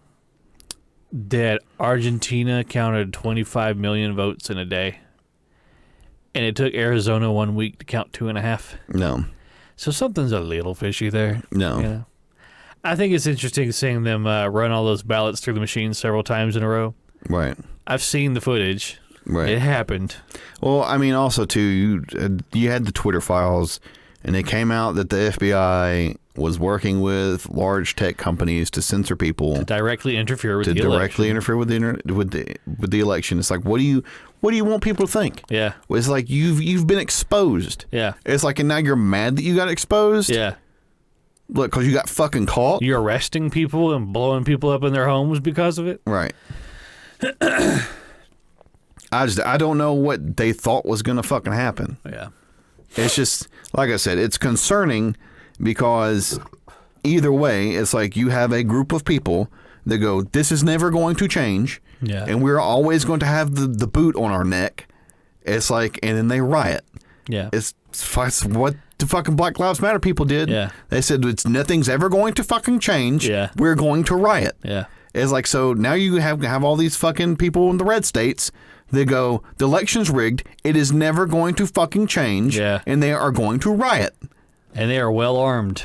S2: that Argentina counted 25 million votes in a day. And it took Arizona 1 week to count 2.5.
S1: No.
S2: So something's a little fishy there.
S1: No.
S2: You know? I think it's interesting seeing them run all those ballots through the machine several times in a row.
S1: Right.
S2: I've seen the footage.
S1: Right.
S2: It happened.
S1: Well, I mean, also, too, you had the Twitter files, and it came out that the FBI was working with large tech companies to censor people.
S2: To directly interfere with the election.
S1: To directly interfere with the election. It's like, what do you want people to think?
S2: Yeah.
S1: It's like you've been exposed.
S2: Yeah.
S1: It's like, and now you're mad that you got exposed?
S2: Yeah.
S1: Look, because you got fucking caught?
S2: You're arresting people and blowing people up in their homes because of it?
S1: Right. I don't know what they thought was going to fucking happen.
S2: Yeah.
S1: It's just, like I said, it's concerning because either way, it's like you have a group of people that go, this is never going to change.
S2: Yeah.
S1: And we're always going to have the boot on our neck. It's like, and then they riot.
S2: Yeah.
S1: It's what the fucking Black Lives Matter people did.
S2: Yeah.
S1: They said nothing's ever going to fucking change.
S2: Yeah.
S1: We're going to riot.
S2: Yeah.
S1: It's like, so now you have all these fucking people in the red states. They go, the election's rigged. It is never going to fucking change.
S2: Yeah.
S1: And they are going to riot.
S2: And they are well armed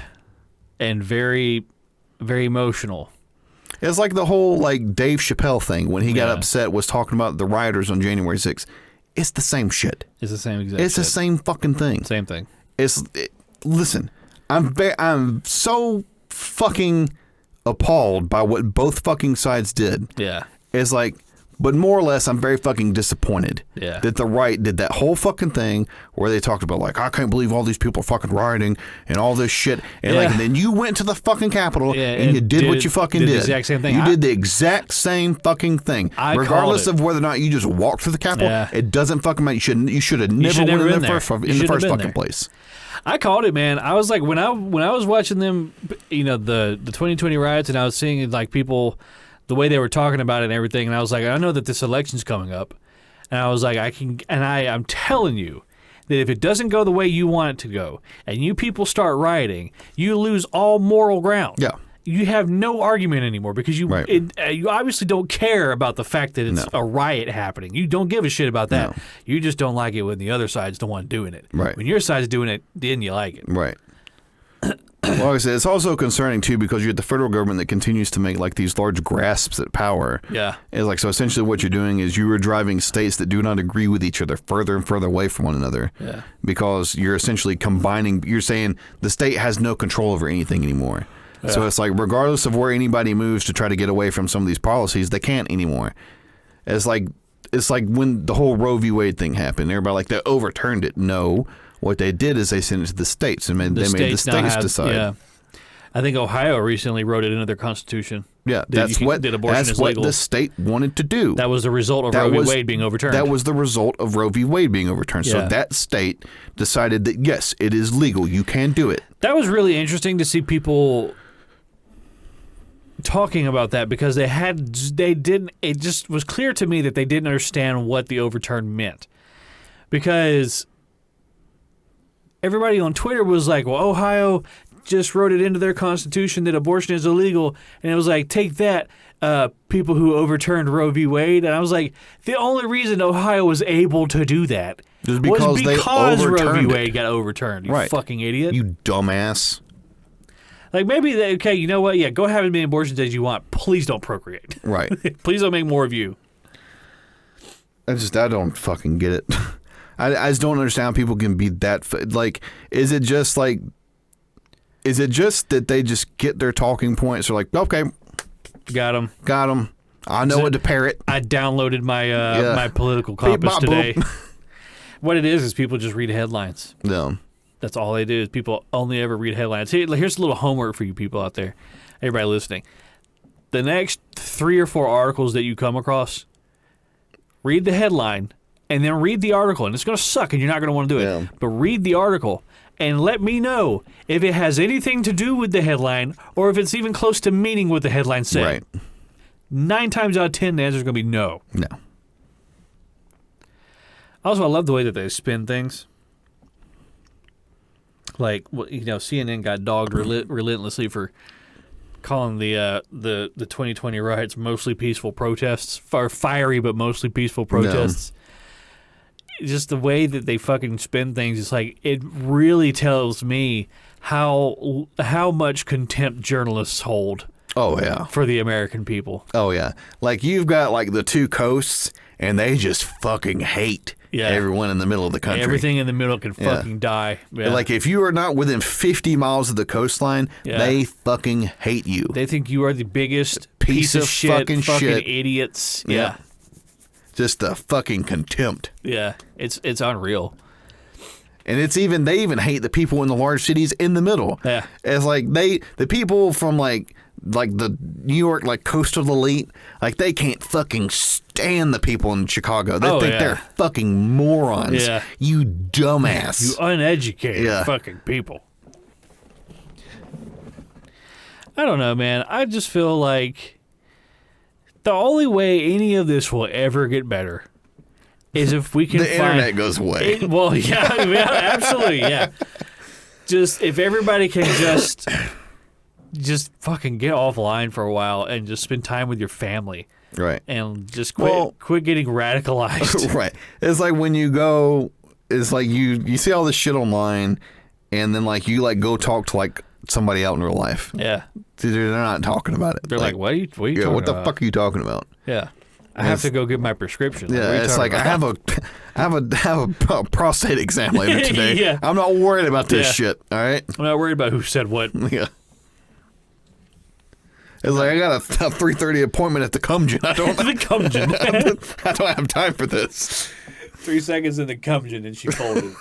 S2: and very, very emotional.
S1: It's like the whole like Dave Chappelle thing when he got upset was talking about the rioters on January 6th. It's the same shit.
S2: It's the same exact
S1: It's the same fucking thing.
S2: Same thing.
S1: Listen, I'm so fucking appalled by what both fucking sides did.
S2: Yeah.
S1: It's like, but more or less, I'm very fucking disappointed that the right did that whole fucking thing where they talked about like, I can't believe all these people are fucking rioting and all this shit. And like, and then you went to the fucking Capitol and you did what you fucking did.
S2: The exact same thing.
S1: You did the exact same fucking thing. Regardless of whether or not you just walked through the Capitol, it doesn't fucking matter. You should have never went in the first fucking place.
S2: I called it, man. I was like, when I was watching them, you know, the 2020 riots, and I was seeing like people, the way they were talking about it and everything, and I was like, I know that this election's coming up, and I was like, I'm telling you that if it doesn't go the way you want it to go, and you people start rioting, you lose all moral ground.
S1: Yeah.
S2: You have no argument anymore because you obviously don't care about the fact that it's a riot happening. You don't give a shit about that.
S1: No.
S2: You just don't like it when the other side's the one doing it.
S1: Right.
S2: When your side's doing it, then you like it.
S1: Right. Well, like I said, it's also concerning too because you have the federal government that continues to make like these large grasps at power.
S2: Yeah.
S1: It's like, so essentially what you're doing is you are driving states that do not agree with each other further and further away from one another.
S2: Yeah.
S1: Because you're essentially combining, you're saying the state has no control over anything anymore. Yeah. So it's like regardless of where anybody moves to try to get away from some of these policies, they can't anymore. It's like when the whole Roe v. Wade thing happened. Everybody like they overturned it. No. What they did is they sent it to the states and they made the states decide.
S2: Yeah. I think Ohio recently wrote it into their constitution.
S1: Yeah, that's what the state wanted to do.
S2: That was the result of Roe v. Wade being overturned.
S1: That was the result of Roe v. Wade being overturned.
S2: Yeah.
S1: So that state decided that, yes, it is legal. You can do it.
S2: That was really interesting to see people talking about that because it just was clear to me that they didn't understand what the overturn meant. Because everybody on Twitter was like, well, Ohio just wrote it into their constitution that abortion is illegal. And it was like, take that, people who overturned Roe v. Wade. And I was like, the only reason Ohio was able to do that was because Roe v. Wade got overturned. You fucking idiot.
S1: You dumbass.
S2: Like, maybe, okay, you know what? Yeah, go have as many abortions as you want. Please don't procreate.
S1: Right.
S2: Please don't make more of you.
S1: I don't fucking get it. I just don't understand how people can be that... Like, is it just that they just get their talking points? They're like, okay.
S2: Got them.
S1: I know what to parrot.
S2: I downloaded my my political compass today. What it is people just read headlines.
S1: Yeah.
S2: That's all they do is people only ever read headlines. Here's a little homework for you people out there. Everybody listening. The next 3 or 4 articles that you come across, read the headline and then read the article. And it's going to suck and you're not going to want to do it.
S1: Yeah.
S2: But read the article and let me know if it has anything to do with the headline or if it's even close to meaning what the headline said.
S1: Right.
S2: 9 times out of 10, the answer is going to be no.
S1: No.
S2: Also, I love the way that they spin things. Like, CNN got dogged relentlessly for calling the 2020 riots mostly peaceful protests, fiery but mostly peaceful protests. No. Just the way that they fucking spin things, it's like it really tells me how much contempt journalists hold.
S1: Oh yeah,
S2: for the American people.
S1: Oh yeah, like you've got like the two coasts, and they just fucking hate. Yeah. Everyone in the middle of the country.
S2: Everything in the middle can fucking die. Yeah.
S1: Like, if you are not within 50 miles of the coastline, they fucking hate you.
S2: They think you are the biggest piece of shit, fucking idiots. Yeah.
S1: Just the fucking contempt.
S2: Yeah. It's unreal.
S1: And they even hate the people in the large cities in the middle.
S2: Yeah.
S1: It's like the people from like the New York, like coastal elite, like they can't fucking stand the people in Chicago. They think they're fucking morons.
S2: Yeah.
S1: You dumbass.
S2: You uneducated fucking people. I don't know, man. I just feel like the only way any of this will ever get better is if we can
S1: the internet goes away.
S2: Absolutely, yeah. Just if everybody can just fucking get offline for a while and just spend time with your family.
S1: Right.
S2: And just quit getting radicalized.
S1: Right. It's like when you go, it's like you see all this shit online and then like you like go talk to like somebody out in real life.
S2: Yeah.
S1: They're not talking about it.
S2: They're like what are you talking about?
S1: What the fuck are you talking about?
S2: Yeah. I have to go get my prescription.
S1: Yeah, it's like I have a prostate exam later today.
S2: Yeah.
S1: I'm not worried about this shit. All right.
S2: I'm not worried about who said what.
S1: Yeah. It's like I got a 3:30 appointment at the Cumgen. I don't I don't have time for this.
S2: 3 seconds in the Cumgen and she folded.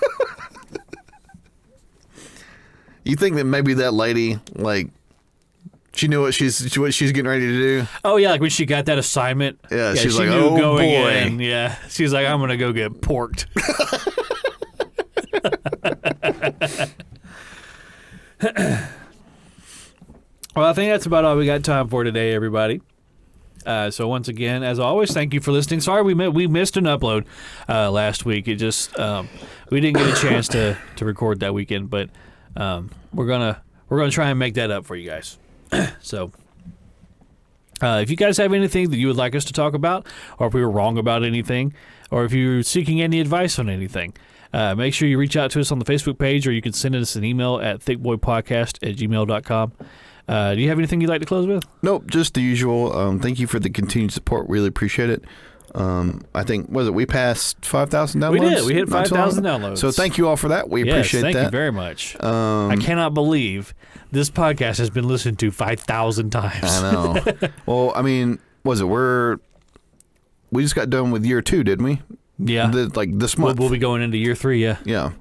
S1: You think that maybe that lady like she knew what she's getting ready to do?
S2: Oh yeah, like when she got that assignment.
S1: Yeah, she's like, oh boy.
S2: In. Yeah, she's like, I'm gonna go get porked. Well, I think that's about all we got time for today, everybody. So once again, as always, thank you for listening. Sorry we missed an upload last week. It just we didn't get a chance to record that weekend, but we're gonna try and make that up for you guys. So If you guys have anything that you would like us to talk about, or if we were wrong about anything, or if you're seeking any advice on anything, make sure you reach out to us on the Facebook page, or you can send us an email at thickboypodcast@gmail.com. Do you have anything you'd like to close with?
S1: Nope, just the usual. Thank you for the continued support. Really appreciate it. I think, we passed 5,000 downloads?
S2: We did. We hit
S1: not too long
S2: 5,000
S1: ago.
S2: downloads.
S1: So thank you all for that. We appreciate that.
S2: Thank you very much. I cannot believe this podcast has been listened to 5,000 times.
S1: I know. Well, I mean, we just got done with year 2, didn't we?
S2: Yeah.
S1: This month.
S2: We'll be going into year 3, yeah.
S1: Yeah.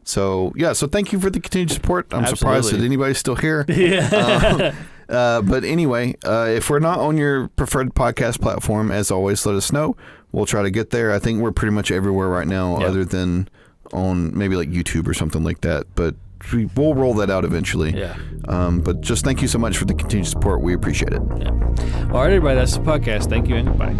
S1: So thank you for the continued support. I'm surprised that anybody's still here.
S2: Yeah.
S1: But anyway, if we're not on your preferred podcast platform, as always, let us know. We'll try to get there. I think we're pretty much everywhere right now, other than on maybe like YouTube or something like that. But we'll roll that out eventually.
S2: Yeah.
S1: But just thank you so much for the continued support. We appreciate it.
S2: Yeah. All right, everybody. That's the podcast. Thank you and goodbye.